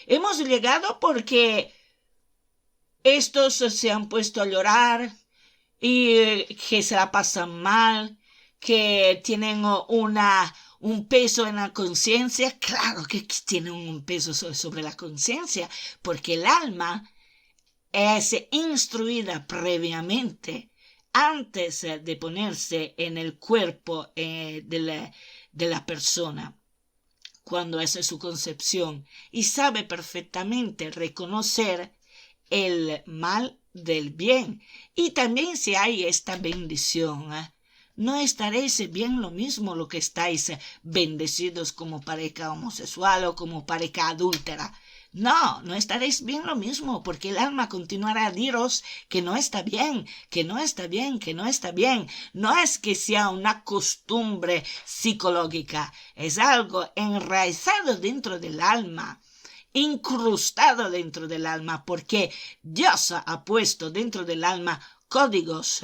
Hemos llegado porque estos se han puesto a llorar y que se la pasan mal, que tienen un peso en la conciencia. Claro que tienen un peso sobre la conciencia, porque el alma es instruida previamente antes de ponerse en el cuerpo de la persona, cuando es su concepción, y sabe perfectamente reconocer el mal del bien. Y también si hay esta bendición, no estaréis bien lo mismo lo que estáis bendecidos como pareja homosexual o como pareja adúltera. No, no estaréis bien lo mismo, porque el alma continuará a diros que no está bien, que no está bien, que no está bien. No es que sea una costumbre psicológica, es algo enraizado dentro del alma, incrustado dentro del alma, porque Dios ha puesto dentro del alma códigos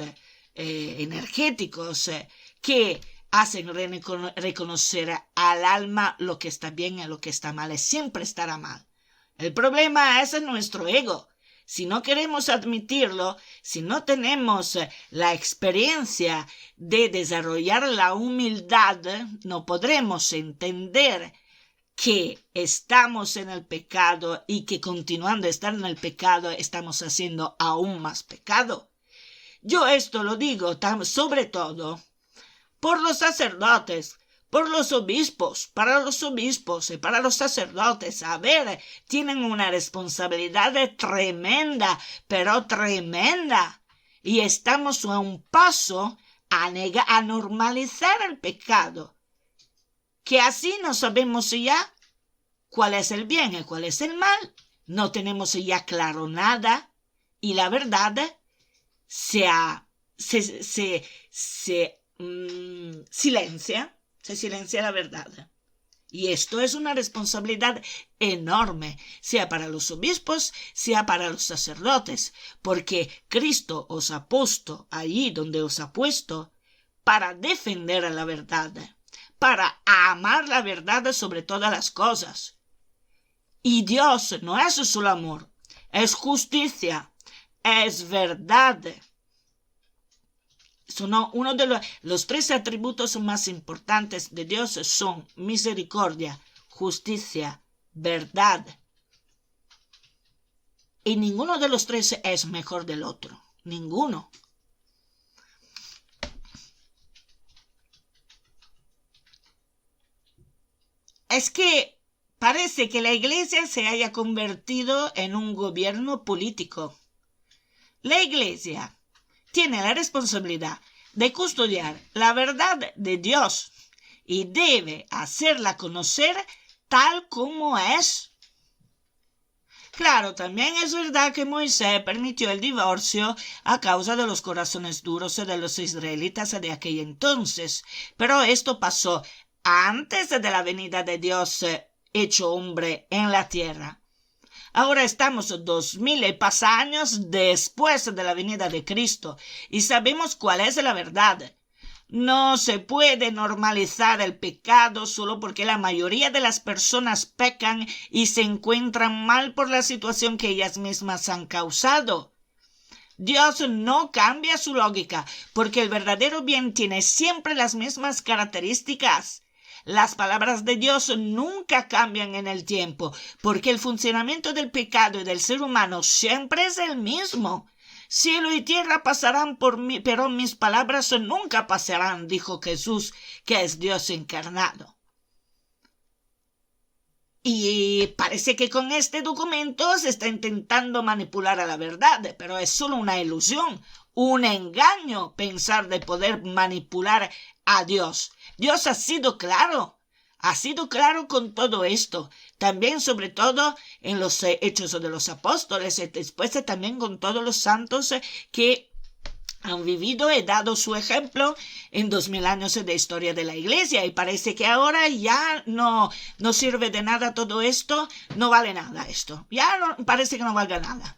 energéticos que hacen reconocer al alma lo que está bien y lo que está mal. Siempre estará mal. El problema es nuestro ego. Si no queremos admitirlo, si no tenemos la experiencia de desarrollar la humildad, no podremos entender que estamos en el pecado y que continuando a estar en el pecado estamos haciendo aún más pecado. Yo esto lo digo sobre todo por los sacerdotes, por los obispos, para los obispos y para los sacerdotes. A ver, tienen una responsabilidad tremenda, pero tremenda. Y estamos a un paso a normalizar el pecado, que así no sabemos ya cuál es el bien y cuál es el mal. No tenemos ya claro nada, y la verdad se silencia la verdad. Y esto es una responsabilidad enorme, sea para los obispos, sea para los sacerdotes, porque Cristo os ha puesto allí donde os ha puesto para defender a la verdad, para amar la verdad sobre todas las cosas. Y Dios no es solo amor, es justicia, es verdad. Uno de los tres atributos más importantes de Dios son misericordia, justicia, verdad. Y ninguno de los tres es mejor del otro. Ninguno. Es que parece que la Iglesia se haya convertido en un gobierno político. La Iglesia tiene la responsabilidad de custodiar la verdad de Dios y debe hacerla conocer tal como es. Claro, también es verdad que Moisés permitió el divorcio a causa de los corazones duros de los israelitas de aquel entonces, pero esto pasó antes de la venida de Dios hecho hombre en la tierra. Ahora estamos 2000 y pasa años después de la venida de Cristo y sabemos cuál es la verdad. No se puede normalizar el pecado solo porque la mayoría de las personas pecan y se encuentran mal por la situación que ellas mismas han causado. Dios no cambia su lógica porque el verdadero bien tiene siempre las mismas características. Las palabras de Dios nunca cambian en el tiempo porque el funcionamiento del pecado y del ser humano siempre es el mismo. Cielo y tierra pasarán por mí, pero mis palabras nunca pasarán, dijo Jesús, que es Dios encarnado. Y parece que con este documento se está intentando manipular a la verdad, pero es solo una ilusión, un engaño pensar de poder manipular a Dios. Dios ha sido claro con todo esto, también sobre todo en los Hechos de los Apóstoles, y después también con todos los santos que han vivido y dado su ejemplo en 2000 años de historia de la Iglesia, y parece que ahora ya no sirve de nada todo esto, no vale nada esto, parece que no valga nada.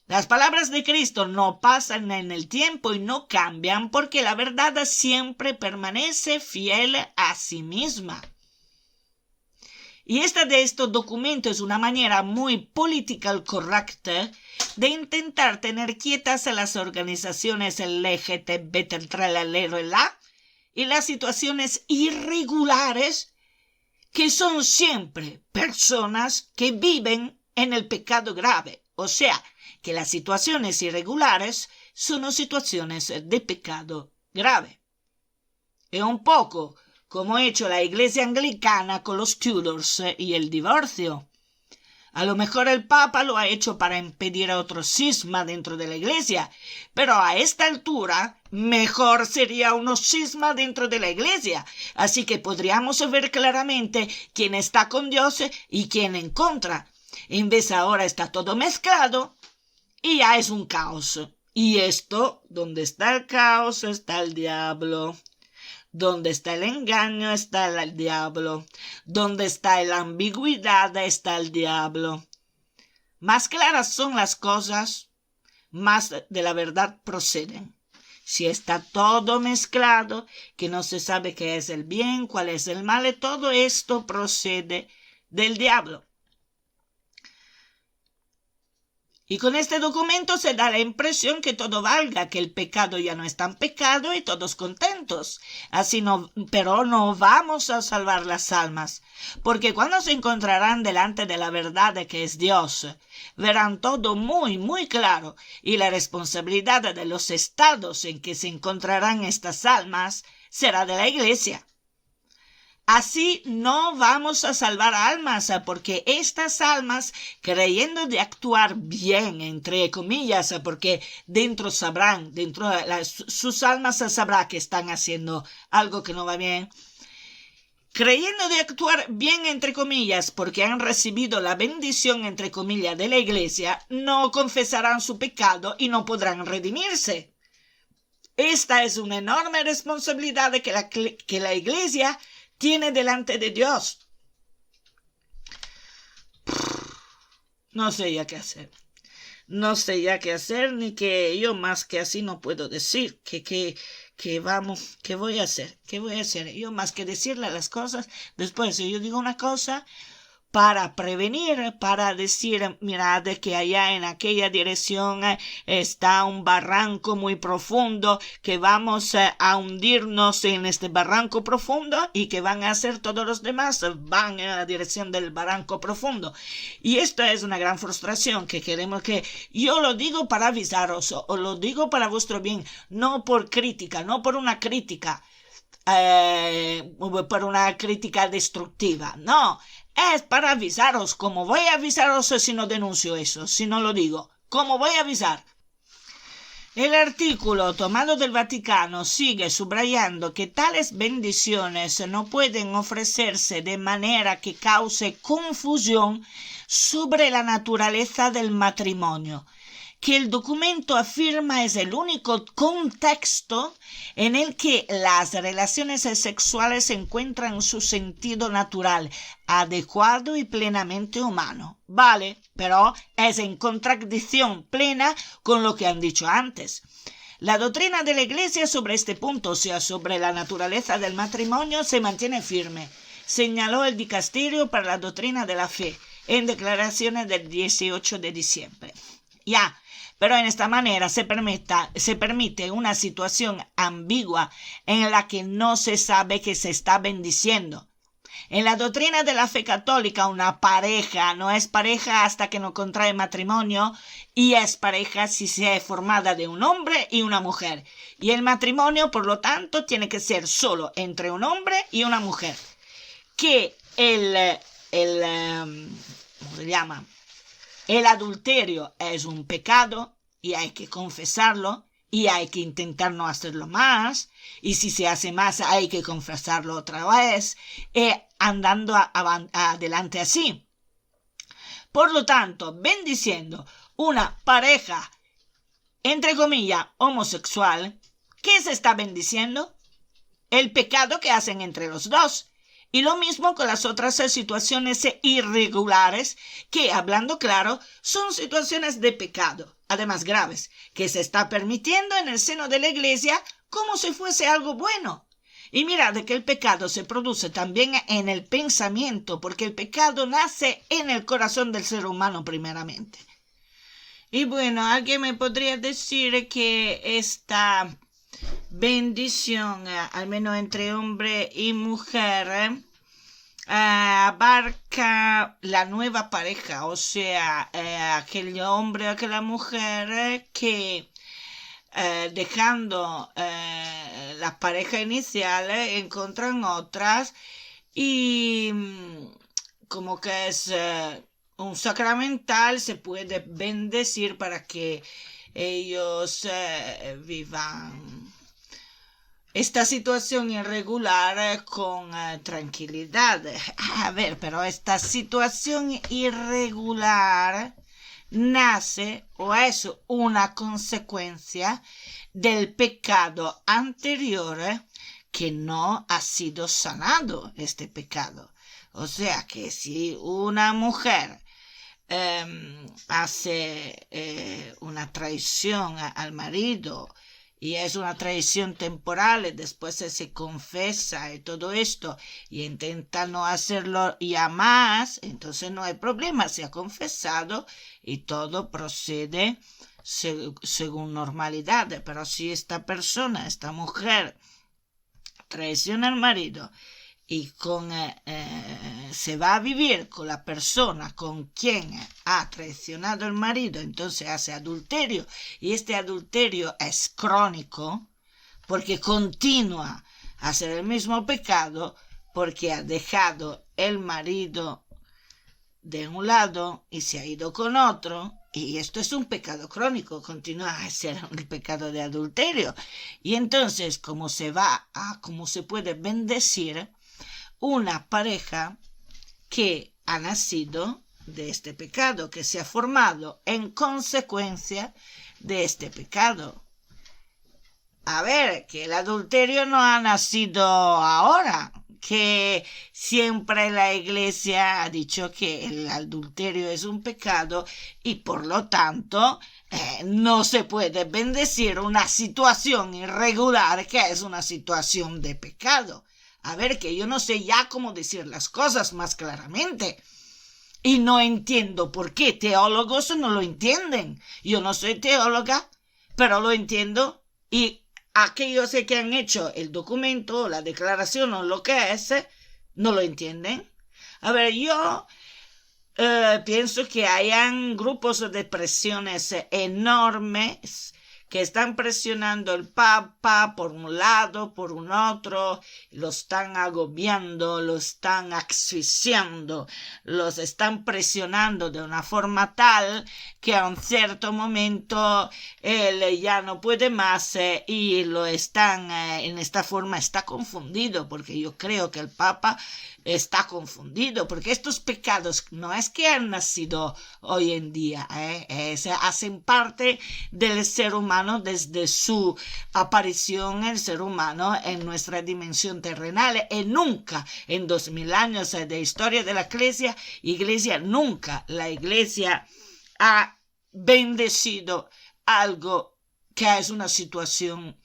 Las palabras de Cristo no pasan en el tiempo y no cambian porque la verdad siempre permanece fiel a sí misma. Y esta de estos documentos es una manera muy political correcta de intentar tener quietas a las organizaciones LGTB y las situaciones irregulares que son siempre personas que viven en el pecado grave. O sea, que las situaciones irregulares son situaciones de pecado grave. Es un poco como ha hecho la Iglesia Anglicana con los Tudors y el divorcio. A lo mejor el Papa lo ha hecho para impedir otro cisma dentro de la Iglesia, pero a esta altura mejor sería un cisma dentro de la Iglesia. Así que podríamos ver claramente quién está con Dios y quién en contra. En vez ahora está todo mezclado y ya es un caos. Y esto, donde está el caos, está el diablo. Donde está el engaño, está el diablo. Donde está la ambigüedad, está el diablo. Más claras son las cosas, más de la verdad proceden. Si está todo mezclado, que no se sabe qué es el bien, cuál es el mal, todo esto procede del diablo. Y con este documento se da la impresión que todo valga, que el pecado ya no es tan pecado y todos contentos. Pero no vamos a salvar las almas, porque cuando se encontrarán delante de la verdad de que es Dios, verán todo muy, muy claro, y la responsabilidad de los estados en que se encontrarán estas almas será de la Iglesia. Así no vamos a salvar almas, porque estas almas, creyendo de actuar bien, entre comillas, porque sus almas sabrán que están haciendo algo que no va bien, creyendo de actuar bien, entre comillas, porque han recibido la bendición, entre comillas, de la Iglesia, no confesarán su pecado y no podrán redimirse. Esta es una enorme responsabilidad que la Iglesia tiene delante de Dios. No sé ya qué hacer. No sé ya qué hacer, ni que yo más que así no puedo decir. ¿Qué voy a hacer? ¿Qué voy a hacer? Yo más que decirle las cosas, después si yo digo una cosa para prevenir, para decir, mirad que allá en aquella dirección está un barranco muy profundo, que vamos a hundirnos en este barranco profundo y que van a hacer todos los demás, van en la dirección del barranco profundo. Y esto es una gran frustración que queremos que... Yo lo digo para avisaros, o lo digo para vuestro bien, no por crítica, no por una crítica. Por una crítica destructiva, no, es para avisaros. ¿Cómo voy a avisaros si no denuncio eso, si no lo digo? ¿Cómo voy a avisar? El artículo tomado del Vaticano sigue subrayando que tales bendiciones no pueden ofrecerse de manera que cause confusión sobre la naturaleza del matrimonio, que el documento afirma es el único contexto en el que las relaciones sexuales encuentran su sentido natural, adecuado y plenamente humano. Vale, pero es en contradicción plena con lo que han dicho antes. La doctrina de la Iglesia sobre este punto, o sea, sobre la naturaleza del matrimonio, se mantiene firme, señaló el Dicasterio para la Doctrina de la Fe en declaraciones del 18 de diciembre. Ya, pero en esta manera se permite una situación ambigua en la que no se sabe que se está bendiciendo. En la doctrina de la fe católica, una pareja no es pareja hasta que no contrae matrimonio y es pareja si se es formada de un hombre y una mujer. Y el matrimonio, por lo tanto, tiene que ser solo entre un hombre y una mujer. Que ¿cómo se llama? El adulterio es un pecado y hay que confesarlo y hay que intentar no hacerlo más, y si se hace más hay que confesarlo otra vez, andando adelante así. Por lo tanto, bendiciendo una pareja, entre comillas, homosexual, ¿qué se está bendiciendo? El pecado que hacen entre los dos. Y lo mismo con las otras situaciones irregulares que, hablando claro, son situaciones de pecado, además graves, que se está permitiendo en el seno de la Iglesia como si fuese algo bueno. Y mirad que el pecado se produce también en el pensamiento, porque el pecado nace en el corazón del ser humano primeramente. Y bueno, alguien me podría decir que esta bendición, al menos entre hombre y mujer, abarca la nueva pareja, o sea, aquel hombre o aquella mujer que dejando la pareja inicial encuentran otras y como que es un sacramental, se puede bendecir para que ellos vivan esta situación irregular con tranquilidad. A ver, pero esta situación irregular nace o es una consecuencia del pecado anterior que no ha sido sanado este pecado. O sea que si una mujer hace una traición al marido y es una traición temporal y después se confesa y todo esto y intenta no hacerlo ya más, entonces no hay problema, se ha confesado y todo procede según normalidad. Pero si esta persona, esta mujer, traiciona al marido y se va a vivir con la persona con quien ha traicionado el marido, entonces hace adulterio, y este adulterio es crónico porque continúa a hacer el mismo pecado, porque ha dejado el marido de un lado y se ha ido con otro, y esto es un pecado crónico, continúa a ser el pecado de adulterio. Y entonces, ¿cómo se puede bendecir una pareja que ha nacido de este pecado, que se ha formado en consecuencia de este pecado? A ver, que el adulterio no ha nacido ahora, que siempre la Iglesia ha dicho que el adulterio es un pecado y por lo tanto no se puede bendecir una situación irregular que es una situación de pecado. A ver, que yo no sé ya cómo decir las cosas más claramente. Y no entiendo por qué teólogos no lo entienden. Yo no soy teóloga, pero lo entiendo. Y aquellos que han hecho el documento, la declaración o lo que es, no lo entienden. A ver, yo pienso que hayan grupos de presiones enormes que están presionando el Papa por un lado, por un otro, lo están agobiando, lo están asfixiando, los están presionando de una forma tal que a un cierto momento él ya no puede más y lo están, en esta forma está confundido, porque yo creo que el Papa está confundido, porque estos pecados no es que han nacido hoy en día, hacen parte del ser humano desde su aparición, el ser humano en nuestra dimensión terrenal, y nunca en 2000 años de historia de la iglesia nunca la iglesia ha bendecido algo que es una situación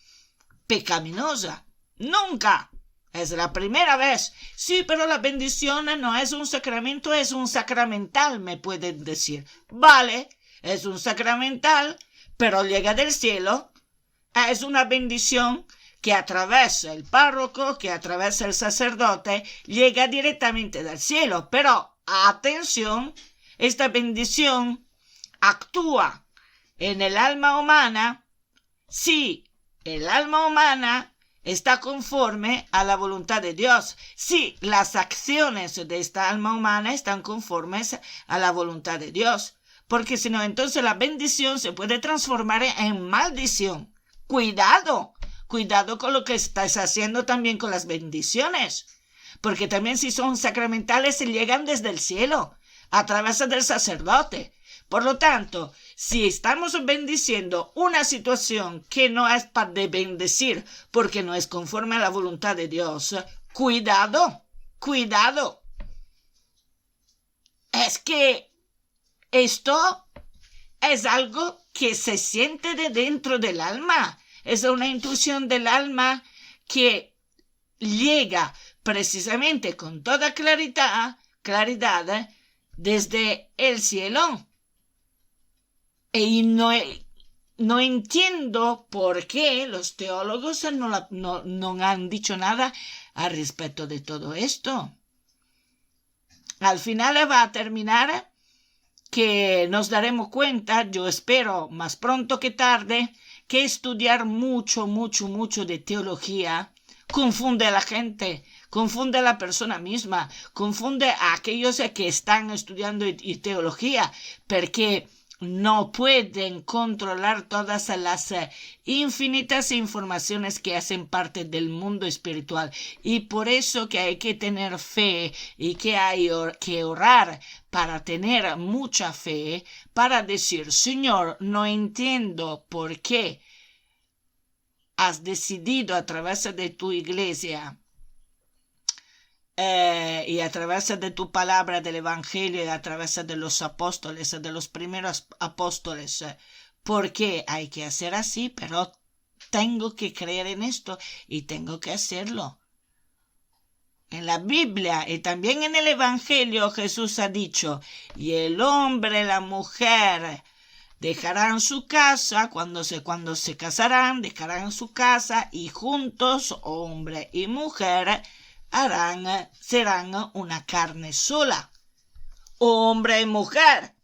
pecaminosa, nunca. Es la primera vez. Sí, pero la bendición no es un sacramento, es un sacramental, me pueden decir. Vale, es un sacramental, pero llega del cielo. Es una bendición que atraviesa el párroco, que atraviesa el sacerdote, llega directamente del cielo. Pero, atención, esta bendición actúa en el alma humana si el alma humana está conforme a la voluntad de Dios. Si las acciones de esta alma humana están conformes a la voluntad de Dios. Porque si no, entonces la bendición se puede transformar en maldición. Cuidado, cuidado con lo que estás haciendo también con las bendiciones. Porque también si son sacramentales se llegan desde el cielo, a través del sacerdote. Por lo tanto, si estamos bendiciendo una situación que no es para bendecir porque no es conforme a la voluntad de Dios, cuidado, cuidado. Es que esto es algo que se siente de dentro del alma. Es una intuición del alma que llega precisamente con toda claridad desde el cielo. Y no entiendo por qué los teólogos no han dicho nada al respecto de todo esto. Al final va a terminar que nos daremos cuenta, yo espero más pronto que tarde, que estudiar mucho de teología confunde a la gente, confunde a la persona misma, confunde a aquellos que están estudiando teología, porque no pueden controlar todas las infinitas informaciones que hacen parte del mundo espiritual. Y por eso que hay que tener fe y que hay que orar para tener mucha fe, para decir, Señor, no entiendo por qué has decidido a través de tu iglesia y a través de tu palabra del Evangelio y a través de los apóstoles, de los primeros apóstoles, porque hay que hacer así, pero tengo que creer en esto y tengo que hacerlo. En la Biblia y también en el Evangelio Jesús ha dicho, y el hombre y la mujer dejarán su casa, cuando se casarán, dejarán su casa y juntos, hombre y mujer, serán una carne sola. Hombre y mujer.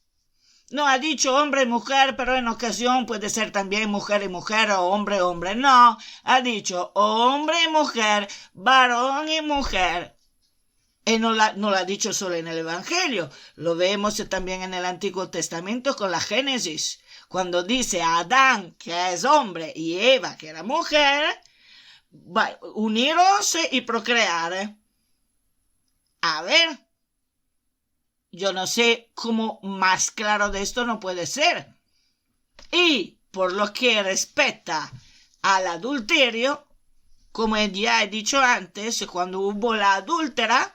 No ha dicho hombre y mujer, pero en ocasión puede ser también mujer y mujer o hombre y hombre. No, ha dicho hombre y mujer, varón y mujer. Y no lo ha dicho solo en el Evangelio. Lo vemos también en el Antiguo Testamento con la Génesis. Cuando dice a Adán, que es hombre, y Eva, que era mujer, uniros y procrear. A ver, yo no sé cómo más claro de esto no puede ser. Y por lo que respecta al adulterio, como ya he dicho antes, cuando hubo la adúltera,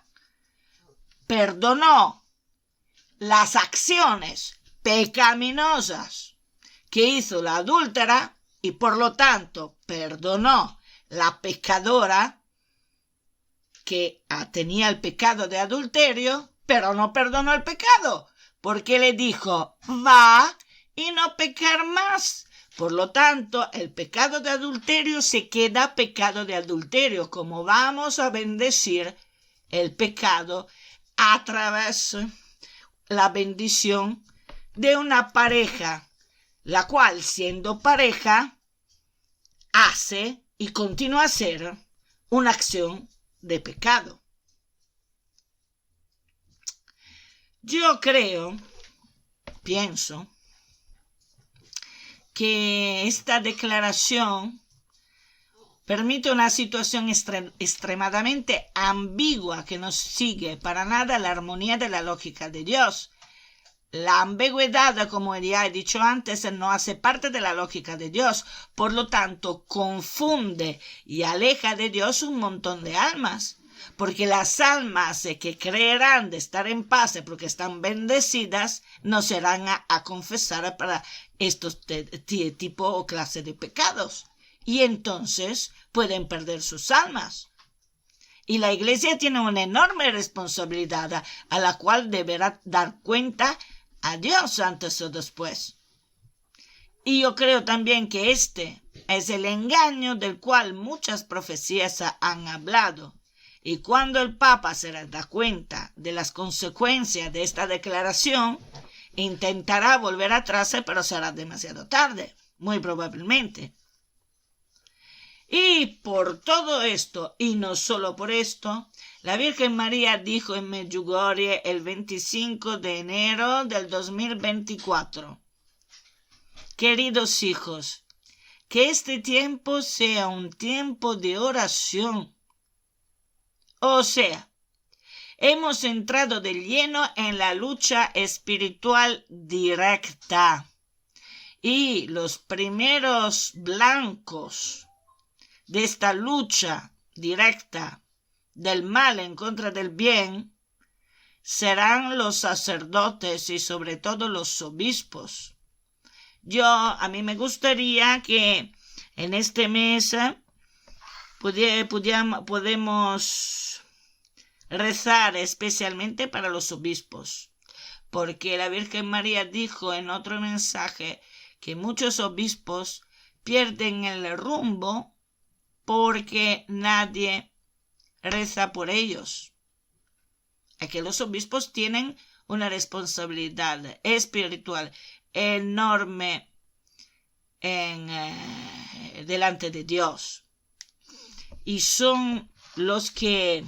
perdonó las acciones pecaminosas que hizo la adúltera y por lo tanto perdonó la pecadora que tenía el pecado de adulterio, pero no perdonó el pecado, porque le dijo, va y no pecar más. Por lo tanto, el pecado de adulterio se queda pecado de adulterio, como vamos a bendecir el pecado a través de la bendición de una pareja la cual, siendo pareja, hace y continúa a hacer una acción de pecado. Yo pienso, que esta declaración permite una situación extremadamente ambigua que no sigue para nada la armonía de la lógica de Dios. La ambigüedad, como ya he dicho antes, no hace parte de la lógica de Dios. Por lo tanto, confunde y aleja de Dios un montón de almas. Porque las almas que creerán de estar en paz porque están bendecidas no serán a confesar para estos tipo o clase de pecados. Y entonces pueden perder sus almas. Y la Iglesia tiene una enorme responsabilidad a la cual deberá dar cuenta a Dios antes o después. Y yo creo también que este es el engaño del cual muchas profecías han hablado. Y cuando el Papa se da cuenta de las consecuencias de esta declaración, intentará volver atrás, pero será demasiado tarde, muy probablemente. Y por todo esto, y no solo por esto, la Virgen María dijo en Medjugorje el 25 de enero del 2024: queridos hijos, que este tiempo sea un tiempo de oración. O sea, hemos entrado de lleno en la lucha espiritual directa. Y los primeros blancos de esta lucha directa del mal en contra del bien serán los sacerdotes y sobre todo los obispos. A mí me gustaría que en este mes podemos rezar especialmente para los obispos, porque la Virgen María dijo en otro mensaje que muchos obispos pierden el rumbo porque nadie reza por ellos. Es que los obispos tienen una responsabilidad espiritual enorme delante de Dios. Y son los que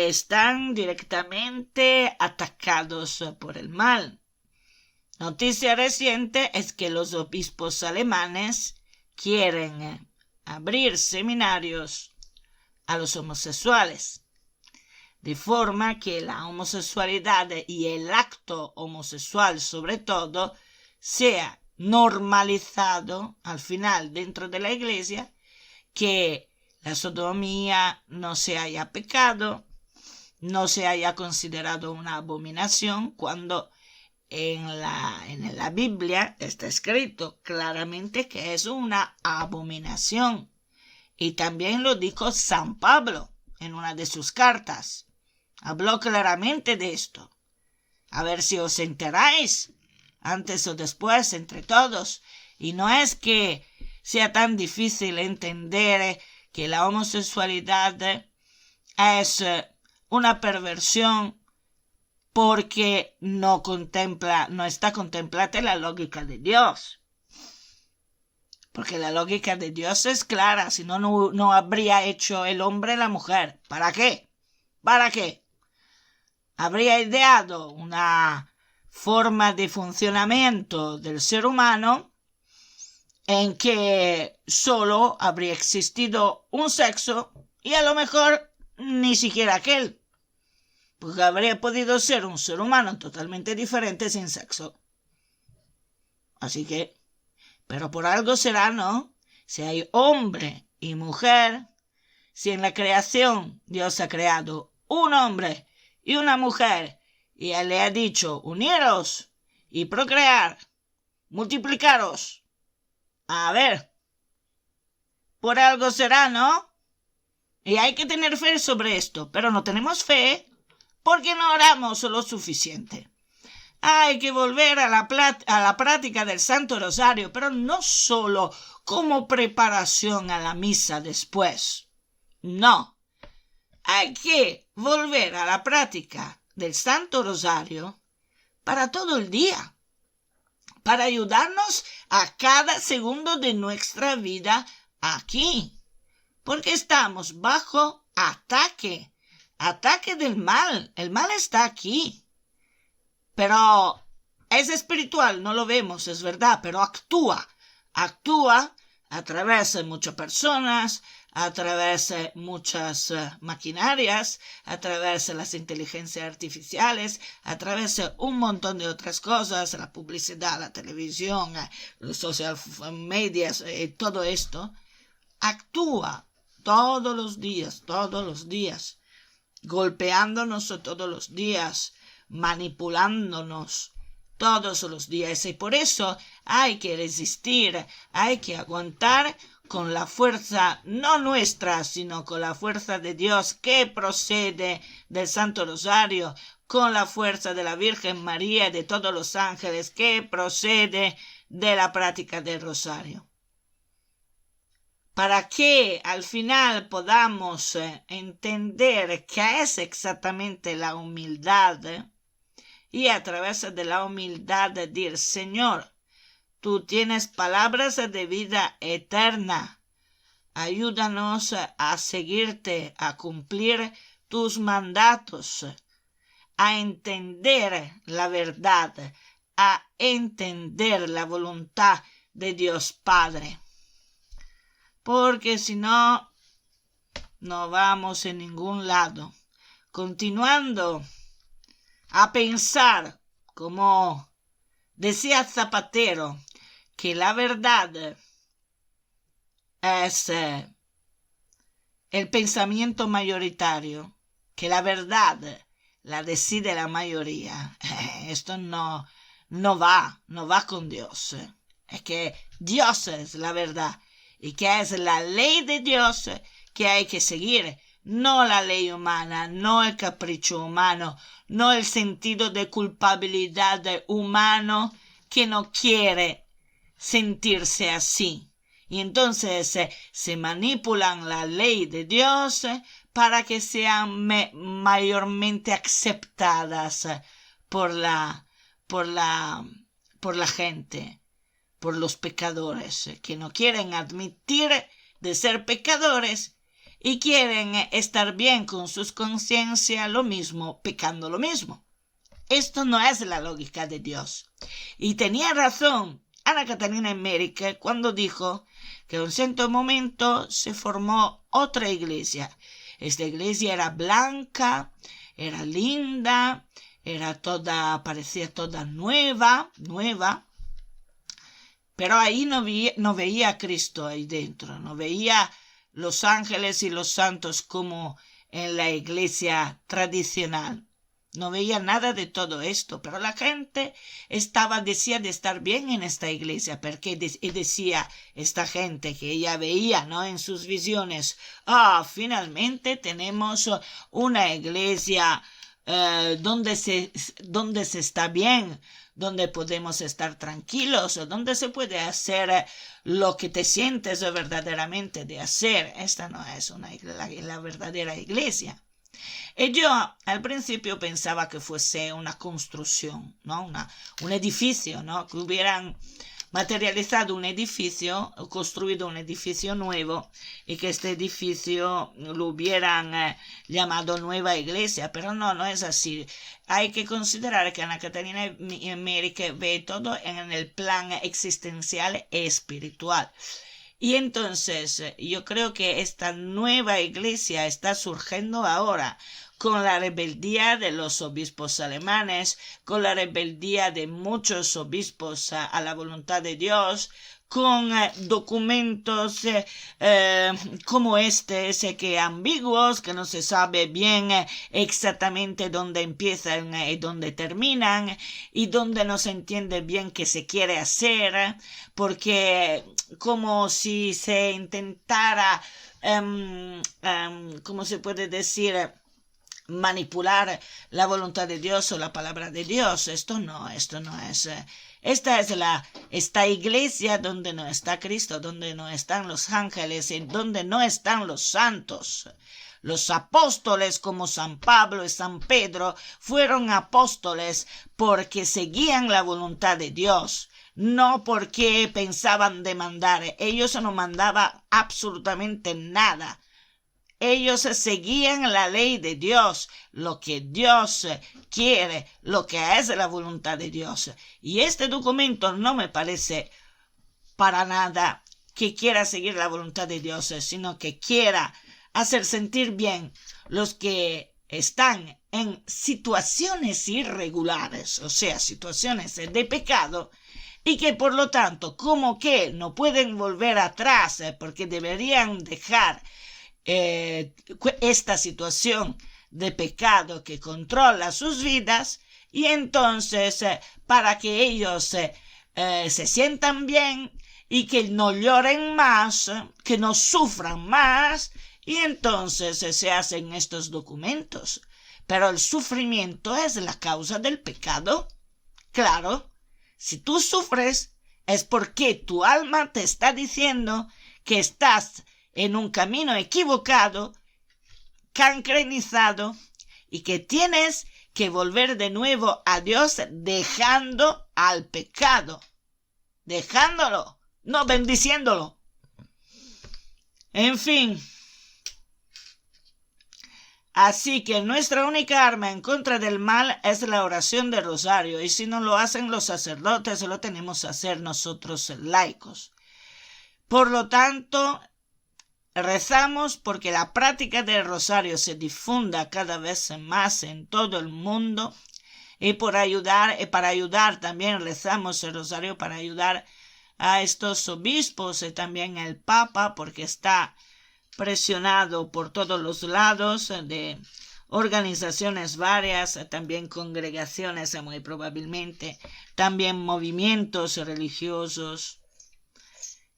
están directamente atacados por el mal. Noticia reciente es que los obispos alemanes quieren abrir seminarios a los homosexuales, de forma que la homosexualidad y el acto homosexual sobre todo sea normalizado al final dentro de la Iglesia, que la sodomía no se haya pecado, no se haya considerado una abominación, cuando en la Biblia está escrito claramente que es una abominación. Y también lo dijo San Pablo en una de sus cartas. Habló claramente de esto. A ver si os enteráis, antes o después, entre todos. Y no es que sea tan difícil entender que la homosexualidad es una perversión porque no está contemplada la lógica de Dios. Porque la lógica de Dios es clara, si no, no habría hecho el hombre la mujer. ¿Para qué? ¿Para qué? Habría ideado una forma de funcionamiento del ser humano en que solo habría existido un sexo y a lo mejor ni siquiera aquel, porque habría podido ser un ser humano totalmente diferente sin sexo. Así que, pero por algo será, ¿no? Si hay hombre y mujer, si en la creación Dios ha creado un hombre y una mujer y Él le ha dicho uniros y procrear, multiplicaros. A ver, por algo será, ¿no? Y hay que tener fe sobre esto, pero no tenemos fe porque no oramos lo suficiente. Hay que volver a la práctica del Santo Rosario, pero no solo como preparación a la misa después. No, hay que volver a la práctica del Santo Rosario para todo el día, para ayudarnos a cada segundo de nuestra vida aquí, porque estamos bajo ataque del mal. El mal está aquí, pero es espiritual, no lo vemos, es verdad, pero actúa a través de muchas personas, a través de muchas maquinarias, a través de las inteligencias artificiales, a través de un montón de otras cosas, la publicidad, la televisión, los social medias, todo esto, actúa todos los días, golpeándonos todos los días, manipulándonos todos los días. Y por eso hay que resistir, hay que aguantar con la fuerza no nuestra, sino con la fuerza de Dios que procede del Santo Rosario, con la fuerza de la Virgen María y de todos los ángeles que procede de la práctica del Rosario. Para que al final podamos entender qué es exactamente la humildad, y a través de la humildad decir: Señor, tú tienes palabras de vida eterna. Ayúdanos a seguirte, a cumplir tus mandatos, a entender la verdad, a entender la voluntad de Dios Padre. Porque si no, no vamos en ningún lado. Continuando a pensar, como decía Zapatero, que la verdad es el pensamiento mayoritario, que la verdad la decide la mayoría. Esto no va con Dios. Es que Dios es la verdad y que es la ley de Dios que hay que seguir. No la ley humana, no el capricho humano, no el sentido de culpabilidad humano que no quiere sentirse así. Y entonces se manipulan la ley de Dios para que sean mayormente aceptadas por la gente, por los pecadores, que no quieren admitir de ser pecadores y quieren estar bien con sus conciencias, lo mismo, pecando lo mismo. Esto no es la lógica de Dios. Y tenía razón Ana Catarina Emmerich cuando dijo que en un cierto momento se formó otra iglesia. Esta iglesia era blanca, era linda, parecía toda nueva, pero ahí no veía a Cristo ahí dentro, no veía los ángeles y los santos como en la iglesia tradicional. No veía nada de todo esto, pero la gente decía de estar bien en esta iglesia, porque decía esta gente que ella veía, ¿no?, en sus visiones: finalmente tenemos una iglesia donde se está bien, donde podemos estar tranquilos, donde se puede hacer lo que te sientes verdaderamente de hacer. Esta no es la verdadera iglesia. Y yo al principio pensaba que fuese una construcción, ¿no? Un edificio, ¿no? Que hubieran materializado un edificio, construido un edificio nuevo y que este edificio lo hubieran llamado Nueva Iglesia, pero no es así. Hay que considerar que Ana Catarina Emmerich ve todo en el plan existencial y espiritual. Y entonces yo creo que esta nueva iglesia está surgiendo ahora con la rebeldía de los obispos alemanes, con la rebeldía de muchos obispos a la voluntad de Dios, con documentos como que ambiguos, que no se sabe bien exactamente dónde empiezan y dónde terminan, y dónde no se entiende bien qué se quiere hacer, porque como si se intentara, ¿cómo se puede decir?, manipular la voluntad de Dios o la palabra de Dios. Esto no es. Esta es esta iglesia donde no está Cristo, donde no están los ángeles y donde no están los santos. Los apóstoles como San Pablo y San Pedro fueron apóstoles porque seguían la voluntad de Dios, no porque pensaban de mandar. Ellos no mandaban absolutamente nada. Ellos seguían la ley de Dios, lo que Dios quiere, lo que es la voluntad de Dios. Y este documento no me parece para nada que quiera seguir la voluntad de Dios, sino que quiera hacer sentir bien los que están en situaciones irregulares, o sea, situaciones de pecado, y que por lo tanto, como que no pueden volver atrás porque deberían dejar esta situación de pecado que controla sus vidas, y entonces para que ellos se sientan bien y que no lloren más, que no sufran más, y entonces se hacen estos documentos. Pero el sufrimiento es la causa del pecado. Claro, si tú sufres es porque tu alma te está diciendo que estás en un camino equivocado, cancrenizado, y que tienes que volver de nuevo a Dios dejando al pecado, dejándolo, no bendiciéndolo. En fin, así que nuestra única arma en contra del mal es la oración del rosario, y si no lo hacen los sacerdotes, lo tenemos que hacer nosotros laicos. Por lo tanto, rezamos porque la práctica del rosario se difunda cada vez más en todo el mundo, y para ayudar también rezamos el rosario para ayudar a estos obispos y también el Papa, porque está presionado por todos los lados de organizaciones varias, también congregaciones muy probablemente, también movimientos religiosos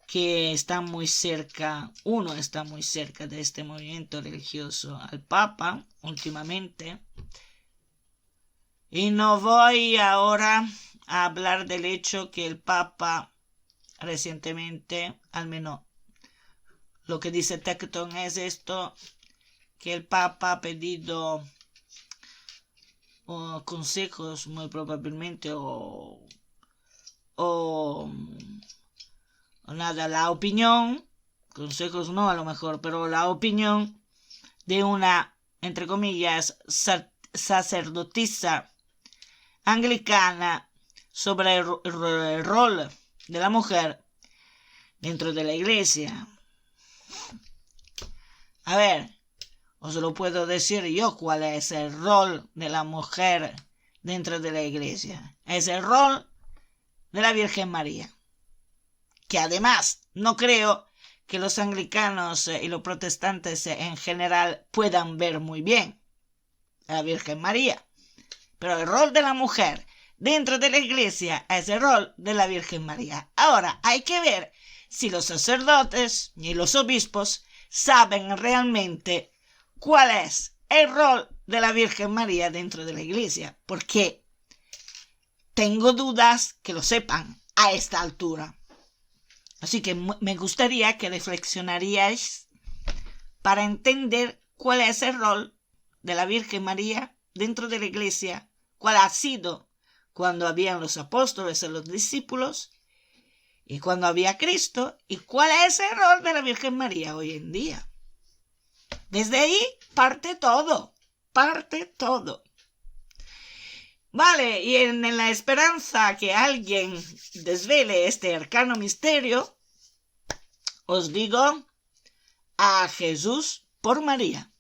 que están muy cerca, uno está muy cerca de este movimiento religioso, al Papa últimamente. Y no voy ahora a hablar del hecho que el Papa recientemente, al menos lo que dice Tecton es esto, que el Papa ha pedido consejos muy probablemente o nada, la opinión, consejos no a lo mejor, pero la opinión de una, entre comillas, sacerdotisa anglicana sobre el rol de la mujer dentro de la iglesia. A ver, os lo puedo decir yo cuál es el rol de la mujer dentro de la iglesia. Es el rol de la Virgen María, que además no creo que los anglicanos y los protestantes en general puedan ver muy bien a la Virgen María. Pero el rol de la mujer dentro de la iglesia es el rol de la Virgen María. Ahora, hay que ver si los sacerdotes y los obispos saben realmente cuál es el rol de la Virgen María dentro de la iglesia, porque tengo dudas que lo sepan a esta altura. Así que me gustaría que reflexionaríais para entender cuál es el rol de la Virgen María dentro de la iglesia, cuál ha sido cuando habían los apóstoles y los discípulos, y cuando había Cristo, y cuál es el rol de la Virgen María hoy en día. Desde ahí parte todo. Vale, y en la esperanza que alguien desvele este arcano misterio, os digo: a Jesús por María.